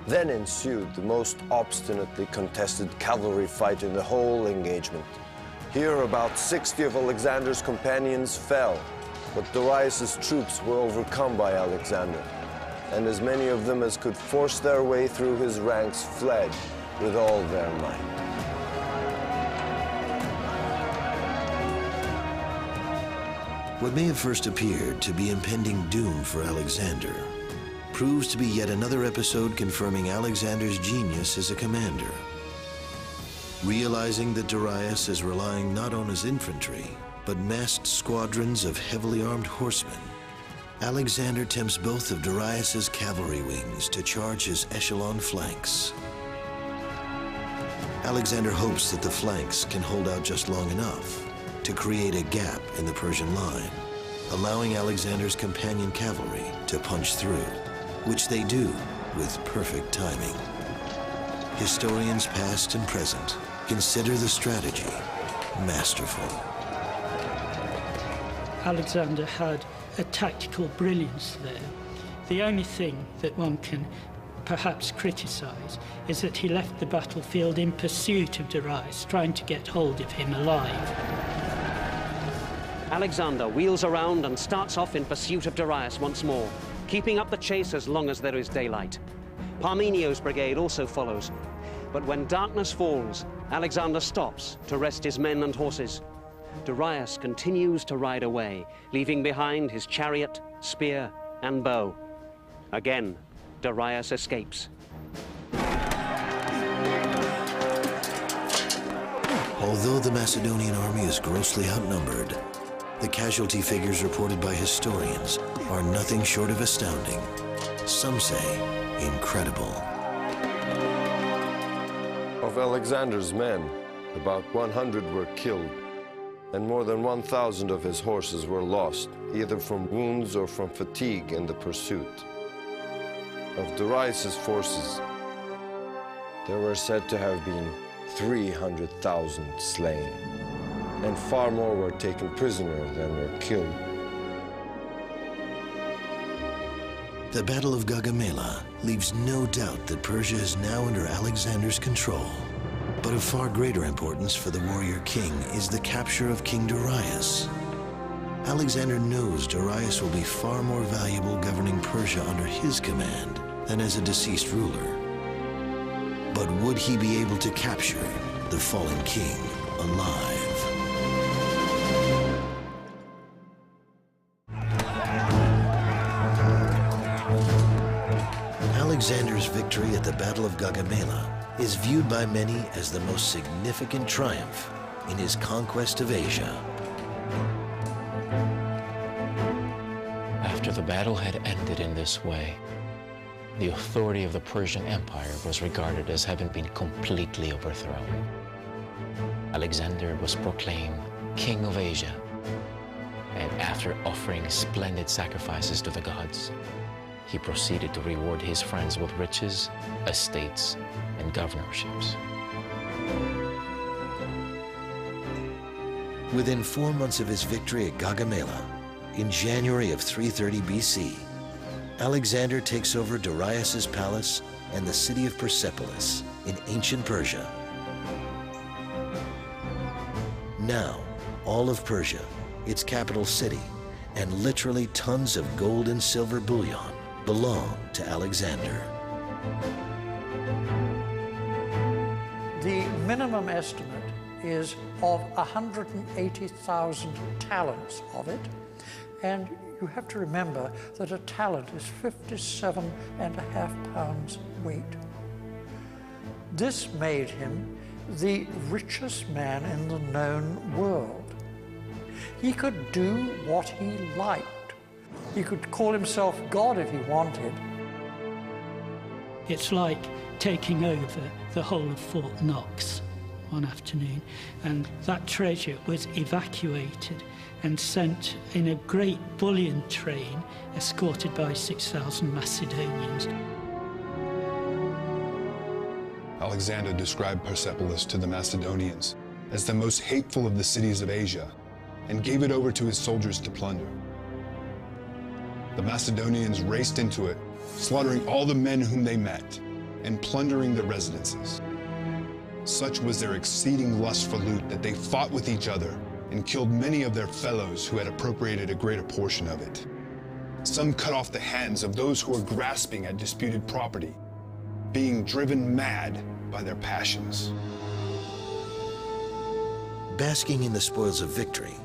Then ensued the most obstinately contested cavalry fight in the whole engagement. Here about 60 of Alexander's companions fell, but Darius' troops were overcome by Alexander, and as many of them as could force their way through his ranks fled with all their might. What may have first appeared to be impending doom for Alexander proves to be yet another episode confirming Alexander's genius as a commander. Realizing that Darius is relying not on his infantry, but massed squadrons of heavily armed horsemen, Alexander tempts both of Darius' cavalry wings to charge his echelon flanks. Alexander hopes that the flanks can hold out just long enough to create a gap in the Persian line, allowing Alexander's companion cavalry to punch through, which they do with perfect timing. Historians past and present consider the strategy masterful. Alexander had a tactical brilliance there. The only thing that one can perhaps criticize is that he left the battlefield in pursuit of Darius, trying to get hold of him alive. Alexander wheels around and starts off in pursuit of Darius once more, keeping up the chase as long as there is daylight. Parmenio's brigade also follows, but when darkness falls, Alexander stops to rest his men and horses. Darius continues to ride away, leaving behind his chariot, spear, and bow. Again, Darius escapes. Although the Macedonian army is grossly outnumbered, the casualty figures reported by historians are nothing short of astounding. Some say incredible. Of Alexander's men, about 100 were killed, and more than 1,000 of his horses were lost, either from wounds or from fatigue in the pursuit. Of Darius' forces, there were said to have been 300,000 slain, and far more were taken prisoner than were killed. The Battle of Gaugamela leaves no doubt that Persia is now under Alexander's control. But of far greater importance for the warrior king is the capture of King Darius. Alexander knows Darius will be far more valuable governing Persia under his command than as a deceased ruler. But would he be able to capture the fallen king alive? Alexander's victory at the Battle of Gaugamela is viewed by many as the most significant triumph in his conquest of Asia. After the battle had ended in this way, the authority of the Persian Empire was regarded as having been completely overthrown. Alexander was proclaimed King of Asia, and after offering splendid sacrifices to the gods, he proceeded to reward his friends with riches, estates, and governorships. Within 4 months of his victory at Gaugamela, in January of 330 BC, Alexander takes over Darius' palace and the city of Persepolis in ancient Persia. Now, all of Persia, its capital city, and literally tons of gold and silver bullion belong to Alexander. The minimum estimate is of 180,000 talents of it, and you have to remember that a talent is 57.5 pounds weight. This made him the richest man in the known world. He could do what he liked He could call himself God if he wanted. It's like taking over the whole of Fort Knox one afternoon, and that treasure was evacuated and sent in a great bullion train escorted by 6,000 Macedonians. Alexander described Persepolis to the Macedonians as the most hateful of the cities of Asia and gave it over to his soldiers to plunder. The Macedonians raced into it, slaughtering all the men whom they met and plundering their residences. Such was their exceeding lust for loot that they fought with each other and killed many of their fellows who had appropriated a greater portion of it. Some cut off the hands of those who were grasping at disputed property, being driven mad by their passions. Basking in the spoils of victory,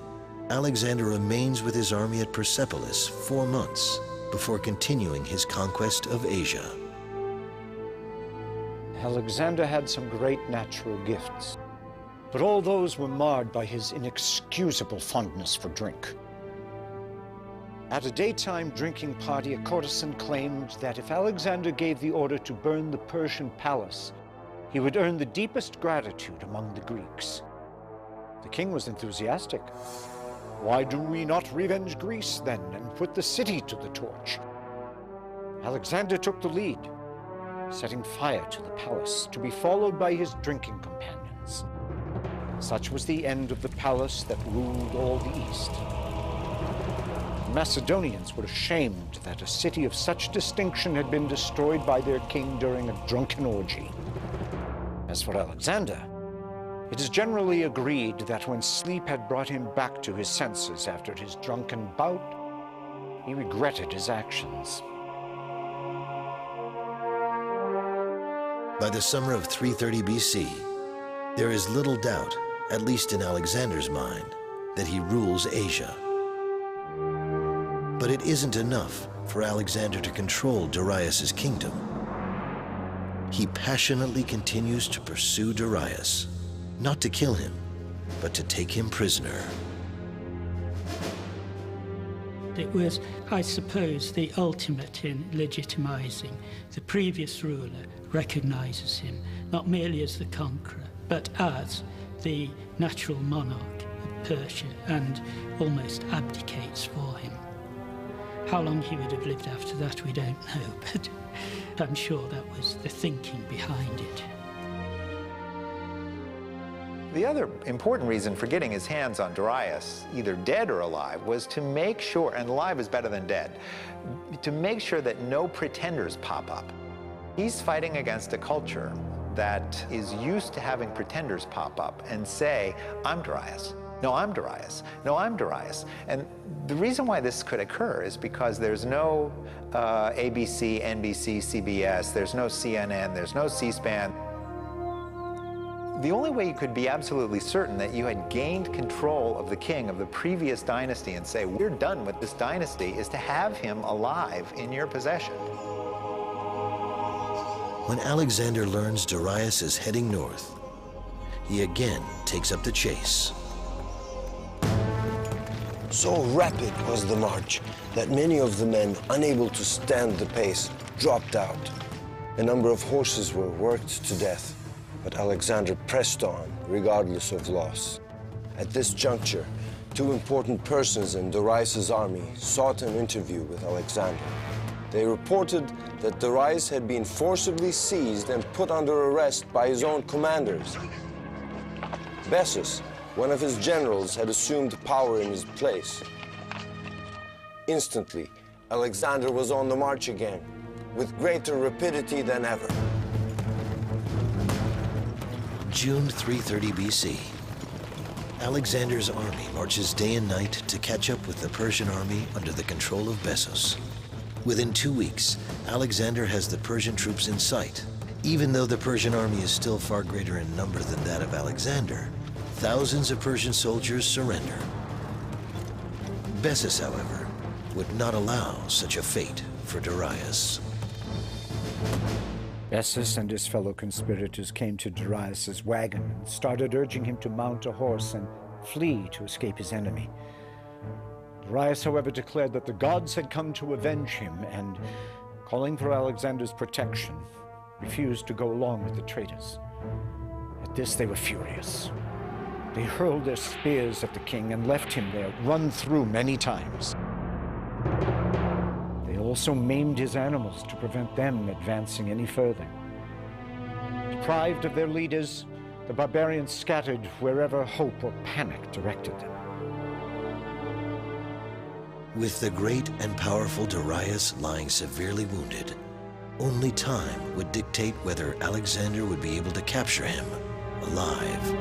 Alexander remains with his army at Persepolis 4 months before continuing his conquest of Asia. Alexander had some great natural gifts, but all those were marred by his inexcusable fondness for drink. At a daytime drinking party, a courtesan claimed that if Alexander gave the order to burn the Persian palace, he would earn the deepest gratitude among the Greeks. The king was enthusiastic. "Why do we not revenge Greece, then, and put the city to the torch?" Alexander took the lead, setting fire to the palace, to be followed by his drinking companions. Such was the end of the palace that ruled all the East. The Macedonians were ashamed that a city of such distinction had been destroyed by their king during a drunken orgy. As for Alexander, it is generally agreed that when sleep had brought him back to his senses after his drunken bout, he regretted his actions. By the summer of 330 BC, there is little doubt, at least in Alexander's mind, that he rules Asia. But it isn't enough for Alexander to control Darius's kingdom. He passionately continues to pursue Darius, not to kill him, but to take him prisoner. It was, I suppose, the ultimate in legitimizing. The previous ruler recognizes him not merely as the conqueror, but as the natural monarch of Persia, and almost abdicates for him. How long he would have lived after that, we don't know, but I'm sure that was the thinking behind it. The other important reason for getting his hands on Darius, either dead or alive, was to make sure, and alive is better than dead, to make sure that no pretenders pop up. He's fighting against a culture that is used to having pretenders pop up and say, "I'm Darius. No, I'm Darius. No, I'm Darius." And the reason why this could occur is because there's no ABC, NBC, CBS, there's no CNN, there's no C-SPAN. The only way you could be absolutely certain that you had gained control of the king of the previous dynasty and say, "We're done with this dynasty," is to have him alive in your possession. When Alexander learns Darius is heading north, he again takes up the chase. So rapid was the march that many of the men, unable to stand the pace, dropped out. A number of horses were worked to death, but Alexander pressed on, regardless of loss. At this juncture, 2 important persons in Darius's army sought an interview with Alexander. They reported that Darius had been forcibly seized and put under arrest by his own commanders. Bessus, one of his generals, had assumed power in his place. Instantly, Alexander was on the march again, with greater rapidity than ever. June 330 BC. Alexander's army marches day and night to catch up with the Persian army under the control of Bessus. Within 2 weeks, Alexander has the Persian troops in sight. Even though the Persian army is still far greater in number than that of Alexander, thousands of Persian soldiers surrender. Bessus, however, would not allow such a fate for Darius. Bessus and his fellow conspirators came to Darius's wagon and started urging him to mount a horse and flee to escape his enemy. Darius, however, declared that the gods had come to avenge him and, calling for Alexander's protection, refused to go along with the traitors. At this, they were furious. They hurled their spears at the king and left him there, run through many times. They also maimed his animals to prevent them advancing any further. Deprived of their leaders, the barbarians scattered wherever hope or panic directed them. With the great and powerful Darius lying severely wounded, only time would dictate whether Alexander would be able to capture him alive.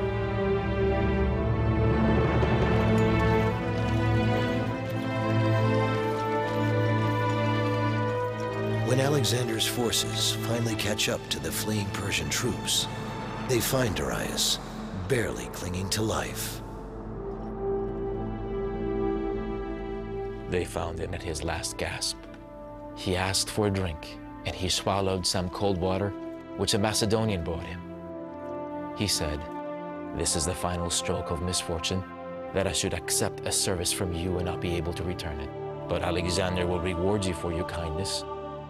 When Alexander's forces finally catch up to the fleeing Persian troops, they find Darius barely clinging to life. They found him at his last gasp. He asked for a drink, and he swallowed some cold water, which a Macedonian brought him. He said, "This is the final stroke of misfortune, that I should accept a service from you and not be able to return it. But Alexander will reward you for your kindness,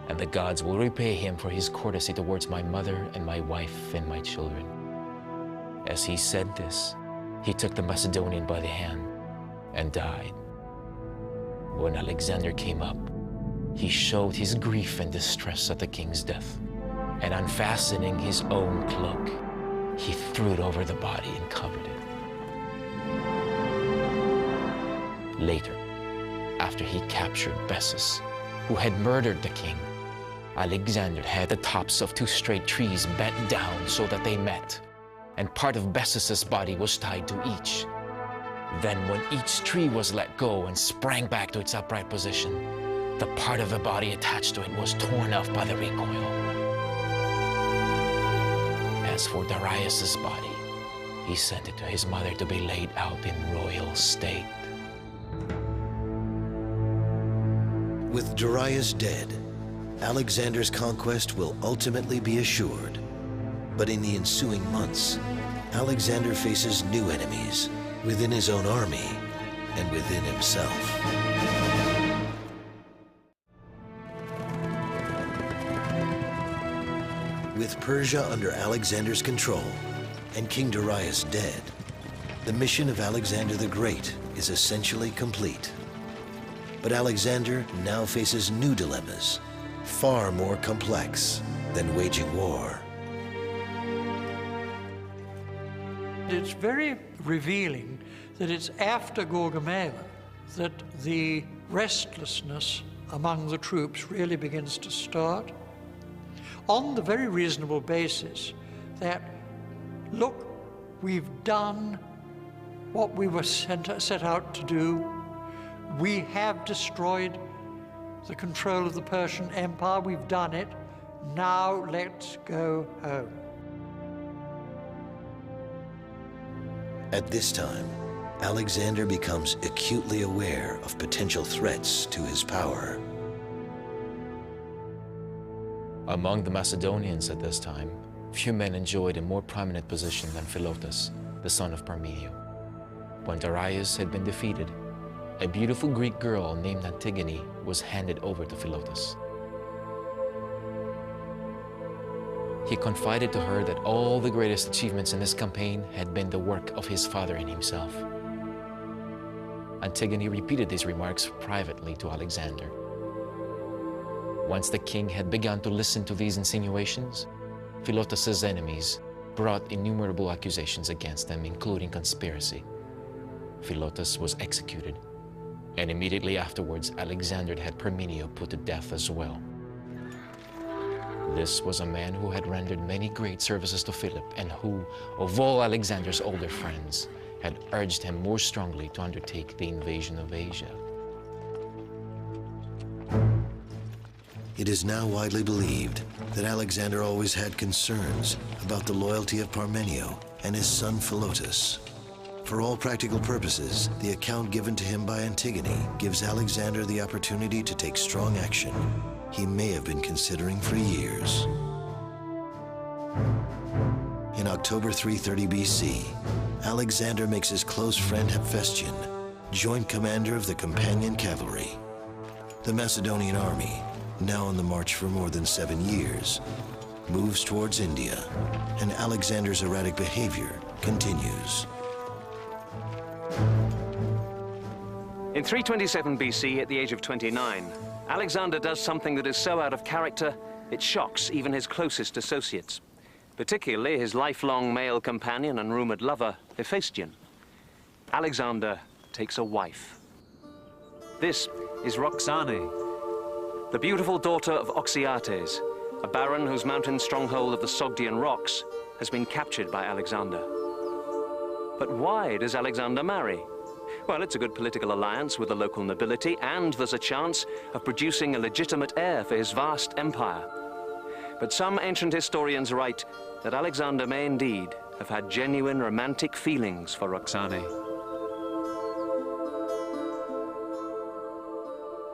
and the gods will repay him for his courtesy towards my mother and my wife and my children." As he said this, he took the Macedonian by the hand and died. When Alexander came up, he showed his grief and distress at the king's death, and unfastening his own cloak, he threw it over the body and covered it. Later, after he captured Bessus, who had murdered the king, Alexander had the tops of 2 straight trees bent down so that they met, and part of Bessus's body was tied to each. Then when each tree was let go and sprang back to its upright position, the part of the body attached to it was torn off by the recoil. As for Darius's body, he sent it to his mother to be laid out in royal state. With Darius dead, Alexander's conquest will ultimately be assured. But in the ensuing months, Alexander faces new enemies within his own army and within himself. With Persia under Alexander's control and King Darius dead, the mission of Alexander the Great is essentially complete. But Alexander now faces new dilemmas, far more complex than waging war. It's very revealing that it's after Gaugamela that the restlessness among the troops really begins to start, on the very reasonable basis that, look, we've done what we were set out to do. We have destroyed the control of the Persian Empire. We've done it. Now let's go home. At this time, Alexander becomes acutely aware of potential threats to his power. Among the Macedonians at this time, few men enjoyed a more prominent position than Philotas, the son of Parmenio. When Darius had been defeated, a beautiful Greek girl named Antigone was handed over to Philotas. He confided to her that all the greatest achievements in this campaign had been the work of his father and himself. Antigone repeated these remarks privately to Alexander. Once the king had begun to listen to these insinuations, Philotas's enemies brought innumerable accusations against them, including conspiracy. Philotas was executed, and immediately afterwards, Alexander had Parmenio put to death as well. This was a man who had rendered many great services to Philip and who, of all Alexander's older friends, had urged him more strongly to undertake the invasion of Asia. It is now widely believed that Alexander always had concerns about the loyalty of Parmenio and his son Philotas. For all practical purposes, the account given to him by Antigone gives Alexander the opportunity to take strong action he may have been considering for years. In October 330 BC, Alexander makes his close friend Hephaestion joint commander of the companion cavalry. The Macedonian army, now on the march for more than 7 years, moves towards India, and Alexander's erratic behavior continues. In 327 BC, at the age of 29, Alexander does something that is so out of character, it shocks even his closest associates, particularly his lifelong male companion and rumored lover, Hephaestion. Alexander takes a wife. This is Roxane, the beautiful daughter of Oxyates, a baron whose mountain stronghold of the Sogdian rocks has been captured by Alexander. But why does Alexander marry? Well, it's a good political alliance with the local nobility, and there's a chance of producing a legitimate heir for his vast empire. But some ancient historians write that Alexander may indeed have had genuine romantic feelings for Roxane.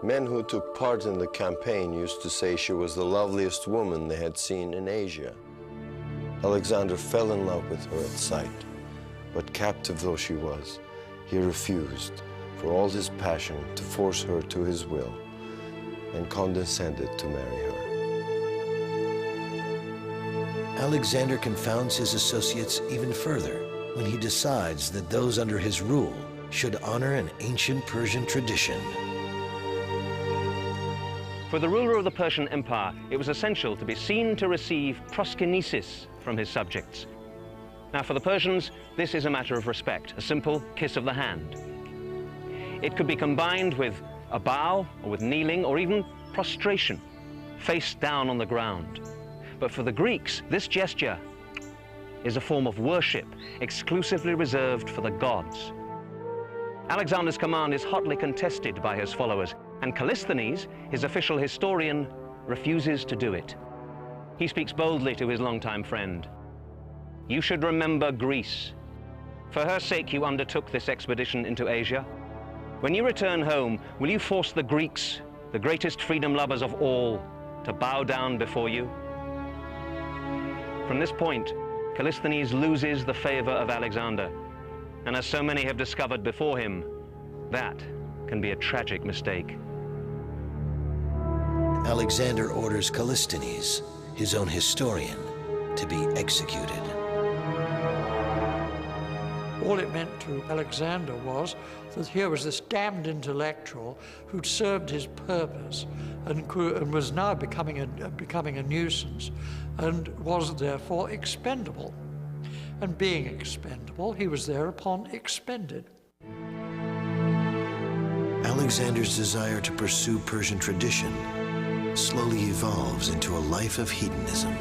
Men who took part in the campaign used to say she was the loveliest woman they had seen in Asia. Alexander fell in love with her at sight, but captive though she was, he refused, for all his passion, to force her to his will, and condescended to marry her. Alexander confounds his associates even further when he decides that those under his rule should honor an ancient Persian tradition. For the ruler of the Persian Empire, it was essential to be seen to receive proskynesis from his subjects. Now, for the Persians, this is a matter of respect, a simple kiss of the hand. It could be combined with a bow, or with kneeling, or even prostration, face down on the ground. But for the Greeks, this gesture is a form of worship exclusively reserved for the gods. Alexander's command is hotly contested by his followers, and Callisthenes, his official historian, refuses to do it. He speaks boldly to his longtime friend. You should remember Greece. For her sake you undertook this expedition into Asia. When you return home, will you force the Greeks, the greatest freedom lovers of all, to bow down before you? From this point, Callisthenes loses the favor of Alexander, and as so many have discovered before him, that can be a tragic mistake. Alexander orders Callisthenes, his own historian, to be executed. All it meant to Alexander was that here was this damned intellectual who'd served his purpose and was now becoming a nuisance and was therefore expendable. And being expendable, he was thereupon expended. Alexander's desire to pursue Persian tradition slowly evolves into a life of hedonism.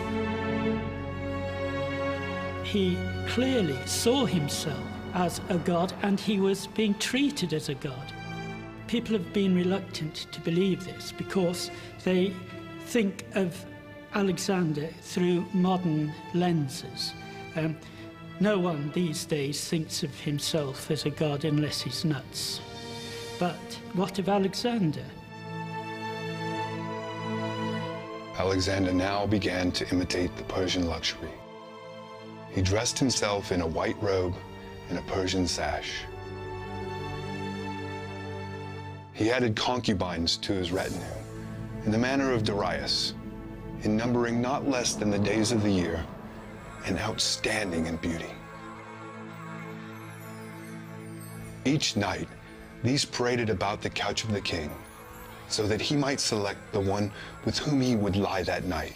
He clearly saw himself as a god, and he was being treated as a god. People have been reluctant to believe this because they think of Alexander through modern lenses. No one these days thinks of himself as a god unless he's nuts. But what of Alexander? Alexander now began to imitate the Persian luxury. He dressed himself in a white robe and a Persian sash. He added concubines to his retinue in the manner of Darius, in numbering not less than the days of the year and outstanding in beauty. Each night, these paraded about the couch of the king, so that he might select the one with whom he would lie that night.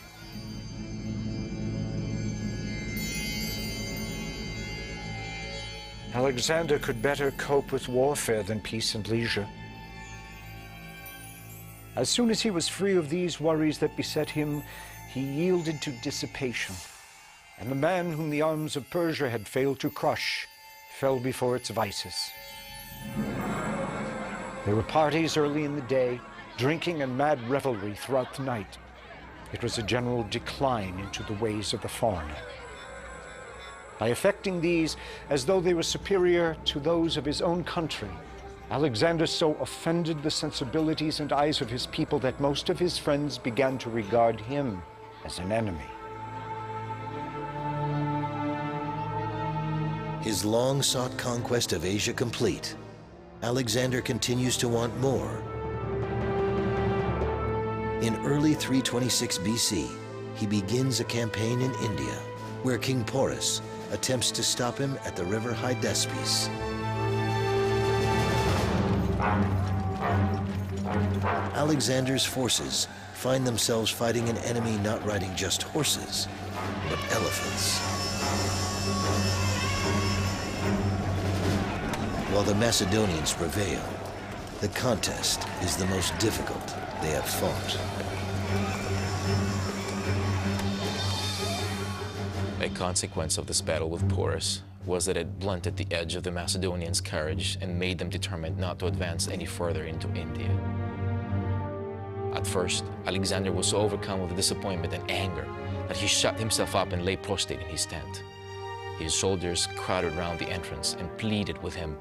Alexander could better cope with warfare than peace and leisure. As soon as he was free of these worries that beset him, he yielded to dissipation, and the man whom the arms of Persia had failed to crush fell before its vices. There were parties early in the day, drinking and mad revelry throughout the night. It was a general decline into the ways of the foreigner. By affecting these as though they were superior to those of his own country, Alexander so offended the sensibilities and eyes of his people that most of his friends began to regard him as an enemy. His long-sought conquest of Asia complete, Alexander continues to want more. In early 326 BC, he begins a campaign in India, where King Porus attempts to stop him at the river Hydaspes. Alexander's forces find themselves fighting an enemy not riding just horses, but elephants. While the Macedonians prevail, the contest is the most difficult they have fought. A consequence of this battle with Porus was that it blunted the edge of the Macedonians' courage and made them determined not to advance any further into India. At first, Alexander was so overcome with disappointment and anger that he shut himself up and lay prostrate in his tent. His soldiers crowded around the entrance and pleaded with him,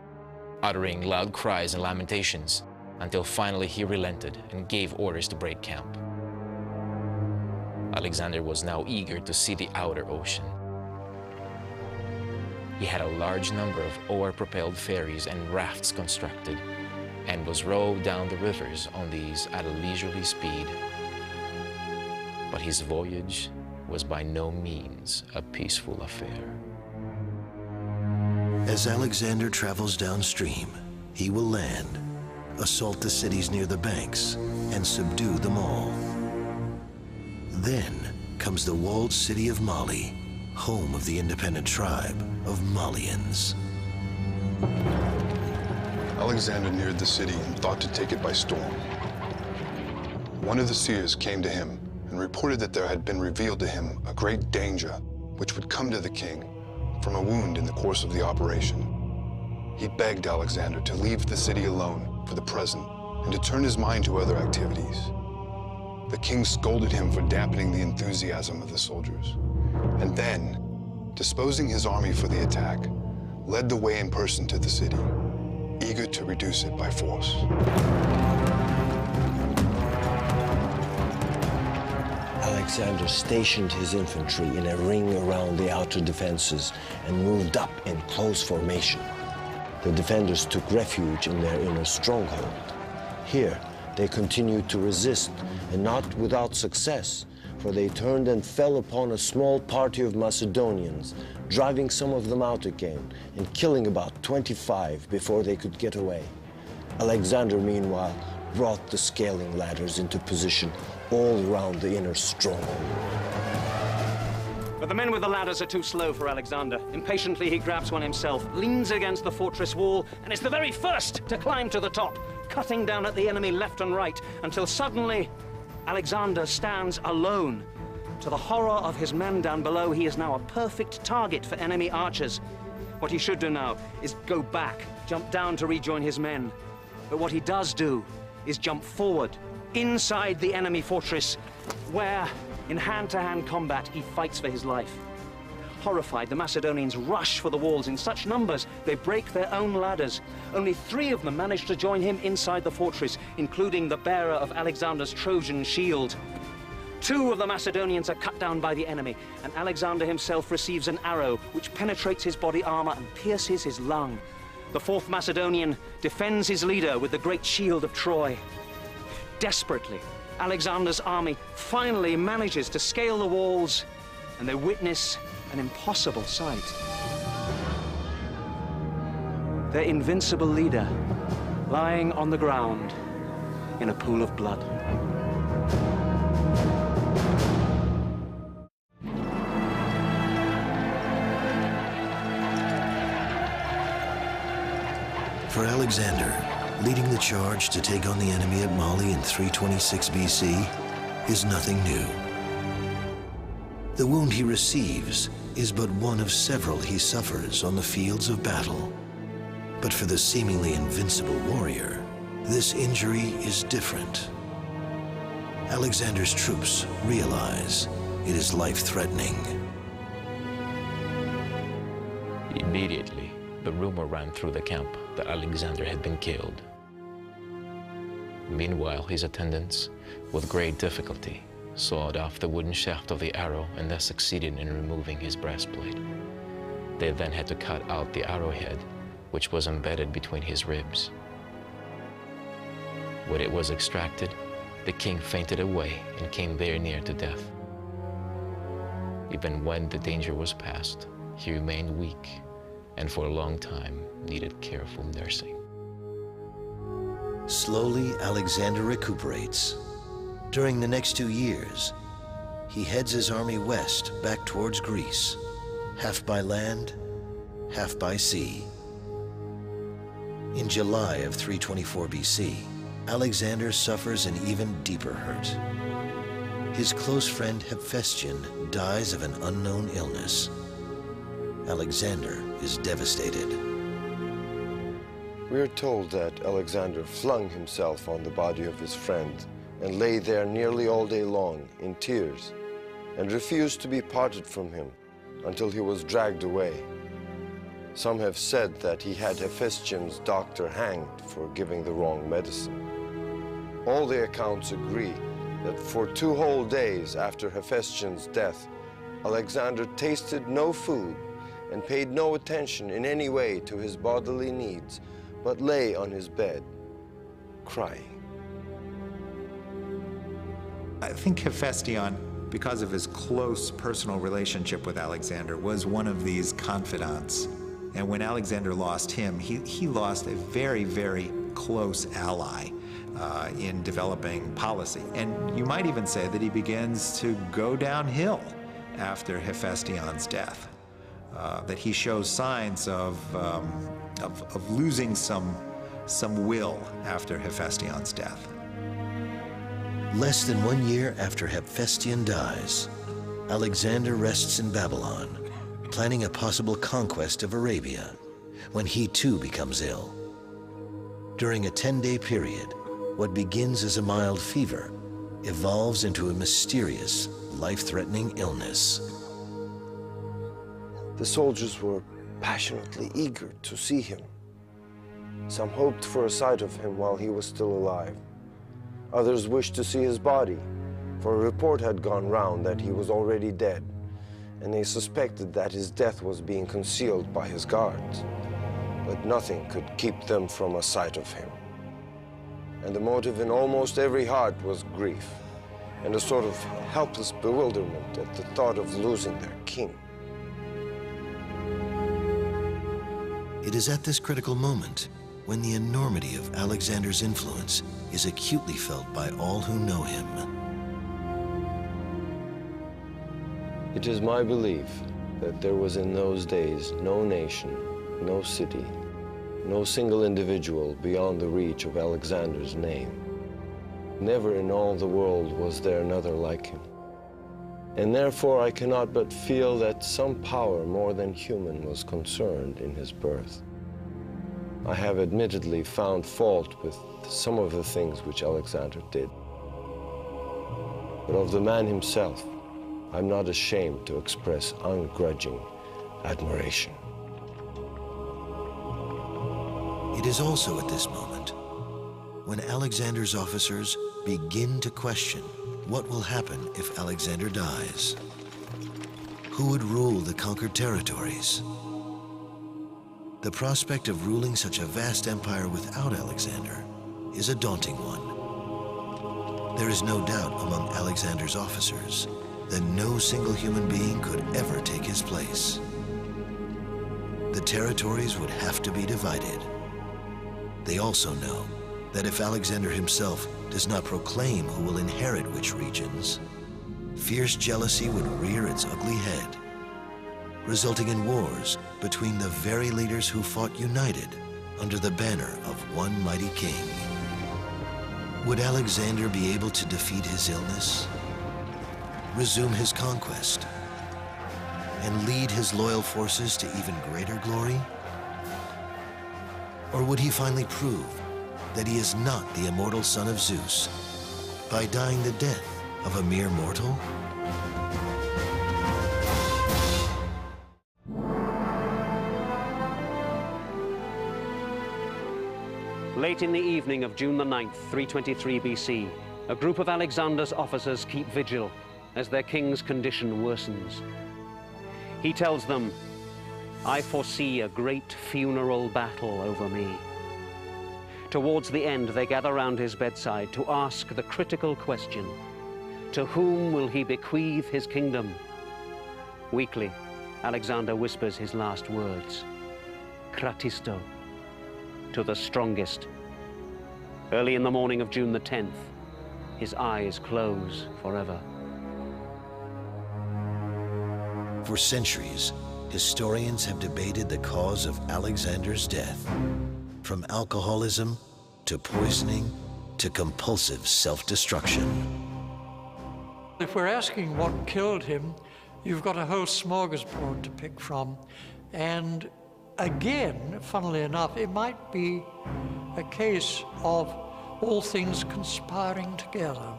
uttering loud cries and lamentations, until finally he relented and gave orders to break camp. Alexander was now eager to see the outer ocean. He had a large number of oar-propelled ferries and rafts constructed, and was rowed down the rivers on these at a leisurely speed. But his voyage was by no means a peaceful affair. As Alexander travels downstream, he will land, assault the cities near the banks, and subdue them all. Then comes the walled city of Mali, home of the independent tribe of Malians. Alexander neared the city and thought to take it by storm. One of the seers came to him and reported that there had been revealed to him a great danger which would come to the king from a wound in the course of the operation. He begged Alexander to leave the city alone for the present and to turn his mind to other activities. The king scolded him for dampening the enthusiasm of the soldiers, and then, disposing his army for the attack, led the way in person to the city, eager to reduce it by force. Alexander stationed his infantry in a ring around the outer defenses and moved up in close formation. The defenders took refuge in their inner stronghold. Here, they continued to resist, and not without success, for they turned and fell upon a small party of Macedonians, driving some of them out again and killing about 25 before they could get away. Alexander, meanwhile, brought the scaling ladders into position all around the inner stronghold. But the men with the ladders are too slow for Alexander. Impatiently, he grabs one himself, leans against the fortress wall, and is the very first to climb to the top, cutting down at the enemy left and right, until suddenly Alexander stands alone. To the horror of his men down below, he is now a perfect target for enemy archers. What he should do now is go back, jump down to rejoin his men. But what he does do is jump forward, inside the enemy fortress, where, in hand-to-hand combat, he fights for his life. Horrified, the Macedonians rush for the walls in such numbers, they break their own ladders. Only 3 of them manage to join him inside the fortress, including the bearer of Alexander's Trojan shield. 2 of the Macedonians are cut down by the enemy, and Alexander himself receives an arrow which penetrates his body armor and pierces his lung. The 4th Macedonian defends his leader with the great shield of Troy. Desperately, Alexander's army finally manages to scale the walls, and they witness an impossible sight. Their invincible leader lying on the ground in a pool of blood. For Alexander, leading the charge to take on the enemy at Mali in 326 BC is nothing new. The wound he receives is but one of several he suffers on the fields of battle. But for the seemingly invincible warrior, this injury is different. Alexander's troops realize it is life-threatening. Immediately, the rumor ran through the camp that Alexander had been killed. Meanwhile, his attendants, with great difficulty, sawed off the wooden shaft of the arrow and thus succeeded in removing his breastplate. They then had to cut out the arrowhead, which was embedded between his ribs. When it was extracted, the king fainted away and came very near to death. Even when the danger was past, he remained weak and for a long time needed careful nursing. Slowly, Alexander recuperates. During the next 2 years, he heads his army west back towards Greece, half by land, half by sea. In July of 324 BC, Alexander suffers an even deeper hurt. His close friend Hephaestion dies of an unknown illness. Alexander is devastated. We are told that Alexander flung himself on the body of his friend and lay there nearly all day long in tears and refused to be parted from him until he was dragged away. Some have said that he had Hephaestion's doctor hanged for giving the wrong medicine. All the accounts agree that for 2 whole days after Hephaestion's death, Alexander tasted no food and paid no attention in any way to his bodily needs, but lay on his bed, crying. I think Hephaestion, because of his close personal relationship with Alexander, was one of these confidants. And when Alexander lost him, he lost a very, very close ally in developing policy. And you might even say that he begins to go downhill after Hephaestion's death, that he shows signs of losing some will after Hephaestion's death. Less than 1 year after Hephaestion dies, Alexander rests in Babylon, planning a possible conquest of Arabia, when he too becomes ill. During a 10-day period, what begins as a mild fever evolves into a mysterious, life-threatening illness. The soldiers were passionately eager to see him. Some hoped for a sight of him while he was still alive. Others wished to see his body, for a report had gone round that he was already dead, and they suspected that his death was being concealed by his guards. But nothing could keep them from a sight of him. And the motive in almost every heart was grief, and a sort of helpless bewilderment at the thought of losing their king. It is at this critical moment when the enormity of Alexander's influence is acutely felt by all who know him. It is my belief that there was in those days no nation, no city, no single individual beyond the reach of Alexander's name. Never in all the world was there another like him. And therefore I cannot but feel that some power more than human was concerned in his birth. I have admittedly found fault with some of the things which Alexander did. But of the man himself, I'm not ashamed to express ungrudging admiration. It is also at this moment when Alexander's officers begin to question what will happen if Alexander dies. Who would rule the conquered territories? The prospect of ruling such a vast empire without Alexander is a daunting one. There is no doubt among Alexander's officers that no single human being could ever take his place. The territories would have to be divided. They also know that if Alexander himself does not proclaim who will inherit which regions, fierce jealousy would rear its ugly head, resulting in wars between the very leaders who fought united under the banner of one mighty king. Would Alexander be able to defeat his illness, resume his conquest, and lead his loyal forces to even greater glory? Or would he finally prove that he is not the immortal son of Zeus by dying the death of a mere mortal? Late in the evening of June the 9th, 323 BC, a group of Alexander's officers keep vigil as their king's condition worsens. He tells them, "I foresee a great funeral battle over me. Towards the end, they gather round his bedside to ask the critical question: to whom will he bequeath his kingdom? Weakly, Alexander whispers his last words: Kratisto, to the strongest. Early in the morning of June the 10th, his eyes close forever. For centuries, historians have debated the cause of Alexander's death, from alcoholism to poisoning to compulsive self-destruction. If we're asking what killed him, you've got a whole smorgasbord to pick from. And again, funnily enough, it might be a case of all things conspiring together.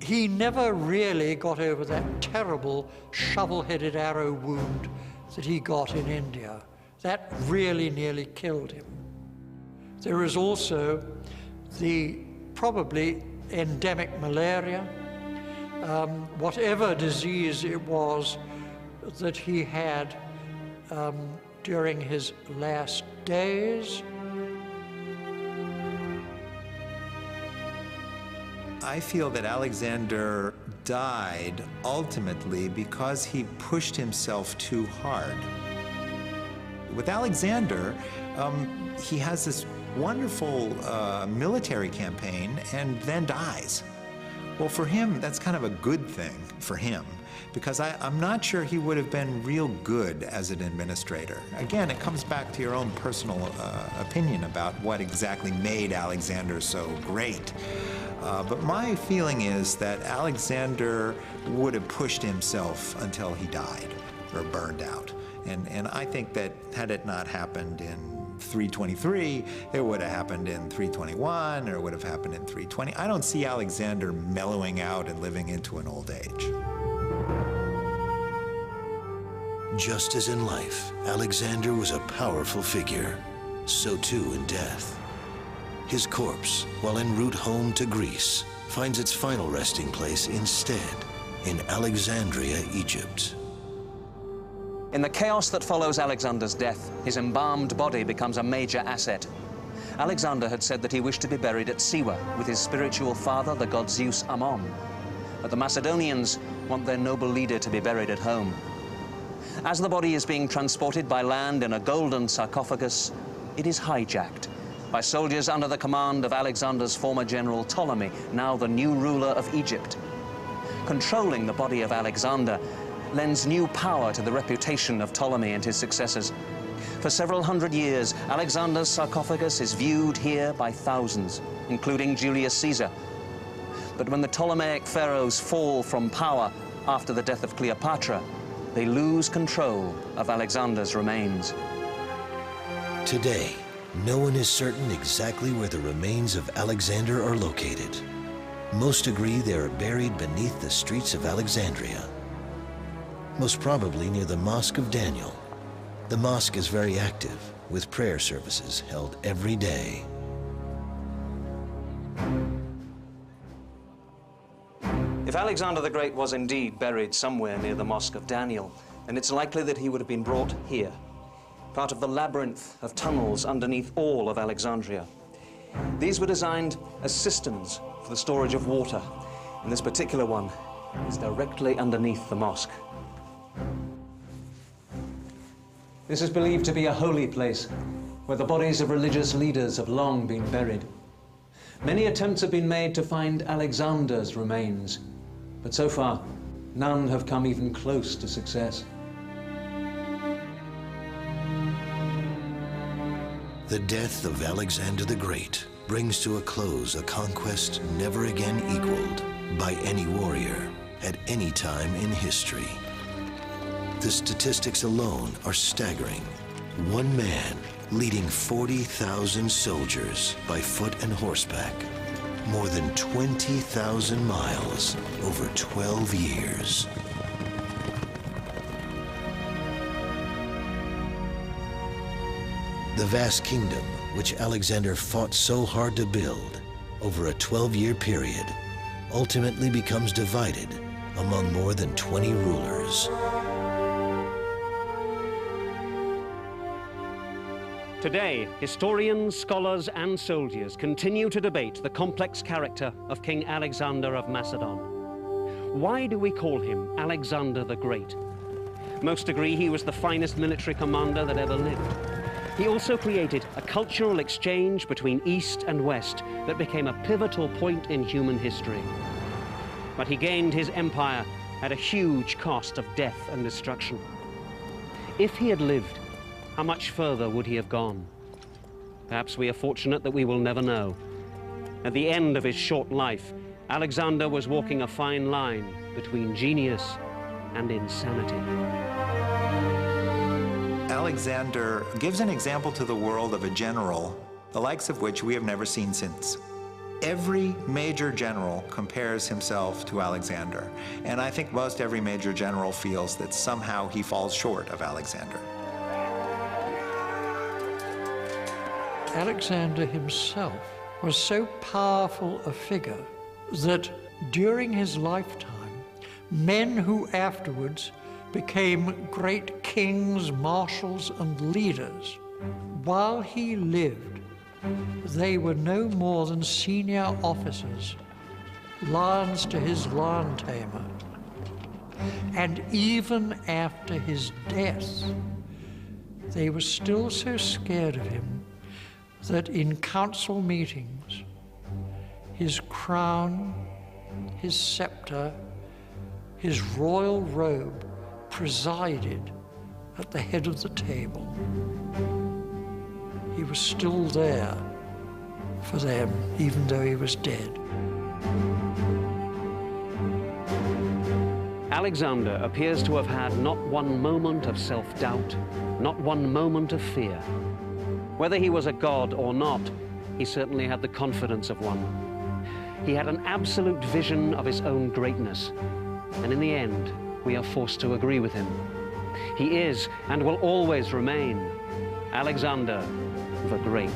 He never really got over that terrible shovel-headed arrow wound that he got in India. That really nearly killed him. There is also the probably endemic malaria, whatever disease it was that he had during his last days. I feel that Alexander died ultimately because he pushed himself too hard. With Alexander, he has this wonderful military campaign and then dies. Well, for him, that's kind of a good thing for him, because I'm not sure he would have been real good as an administrator. Again, it comes back to your own personal opinion about what exactly made Alexander so great. But my feeling is that Alexander would have pushed himself until he died or burned out. And I think that had it not happened in 323, it would have happened in 321, or it would have happened in 320. I don't see Alexander mellowing out and living into an old age. Just as in life, Alexander was a powerful figure, so too in death. His corpse, while en route home to Greece, finds its final resting place instead in Alexandria, Egypt. In the chaos that follows Alexander's death, his embalmed body becomes a major asset. Alexander had said that he wished to be buried at Siwa with his spiritual father, the god Zeus Ammon. But the Macedonians want their noble leader to be buried at home. As the body is being transported by land in a golden sarcophagus, it is hijacked by soldiers under the command of Alexander's former general Ptolemy, now the new ruler of Egypt. Controlling the body of Alexander lends new power to the reputation of Ptolemy and his successors. For several hundred years, Alexander's sarcophagus is viewed here by thousands, including Julius Caesar. But when the Ptolemaic pharaohs fall from power after the death of Cleopatra, they lose control of Alexander's remains. Today, no one is certain exactly where the remains of Alexander are located. Most agree they are buried beneath the streets of Alexandria, most probably near the Mosque of Daniel. The mosque is very active, with prayer services held every day. If Alexander the Great was indeed buried somewhere near the Mosque of Daniel, then it's likely that he would have been brought here, part of the labyrinth of tunnels underneath all of Alexandria. These were designed as cisterns for the storage of water, and this particular one is directly underneath the mosque. This is believed to be a holy place, where the bodies of religious leaders have long been buried. Many attempts have been made to find Alexander's remains, but so far, none have come even close to success. The death of Alexander the Great brings to a close a conquest never again equaled by any warrior at any time in history. The statistics alone are staggering. One man leading 40,000 soldiers by foot and horseback, more than 20,000 miles over 12 years. The vast kingdom, which Alexander fought so hard to build over a 12-year period, ultimately becomes divided among more than 20 rulers. Today, historians, scholars, and soldiers continue to debate the complex character of King Alexander of Macedon. Why do we call him Alexander the Great? Most agree he was the finest military commander that ever lived. He also created a cultural exchange between East and West that became a pivotal point in human history. But he gained his empire at a huge cost of death and destruction. If he had lived, how much further would he have gone? Perhaps we are fortunate that we will never know. At the end of his short life, Alexander was walking a fine line between genius and insanity. Alexander gives an example to the world of a general, the likes of which we have never seen since. Every major general compares himself to Alexander, and I think most every major general feels that somehow he falls short of Alexander. Alexander himself was so powerful a figure that during his lifetime, men who afterwards became great kings, marshals, and leaders, while he lived, they were no more than senior officers, lions to his lion tamer. And even after his death, they were still so scared of him that in council meetings, his crown, his scepter, his royal robe presided at the head of the table. He was still there for them, even though he was dead. Alexander appears to have had not one moment of self-doubt, not one moment of fear. Whether he was a god or not, he certainly had the confidence of one. He had an absolute vision of his own greatness, and in the end, we are forced to agree with him. He is, and will always remain, Alexander the Great.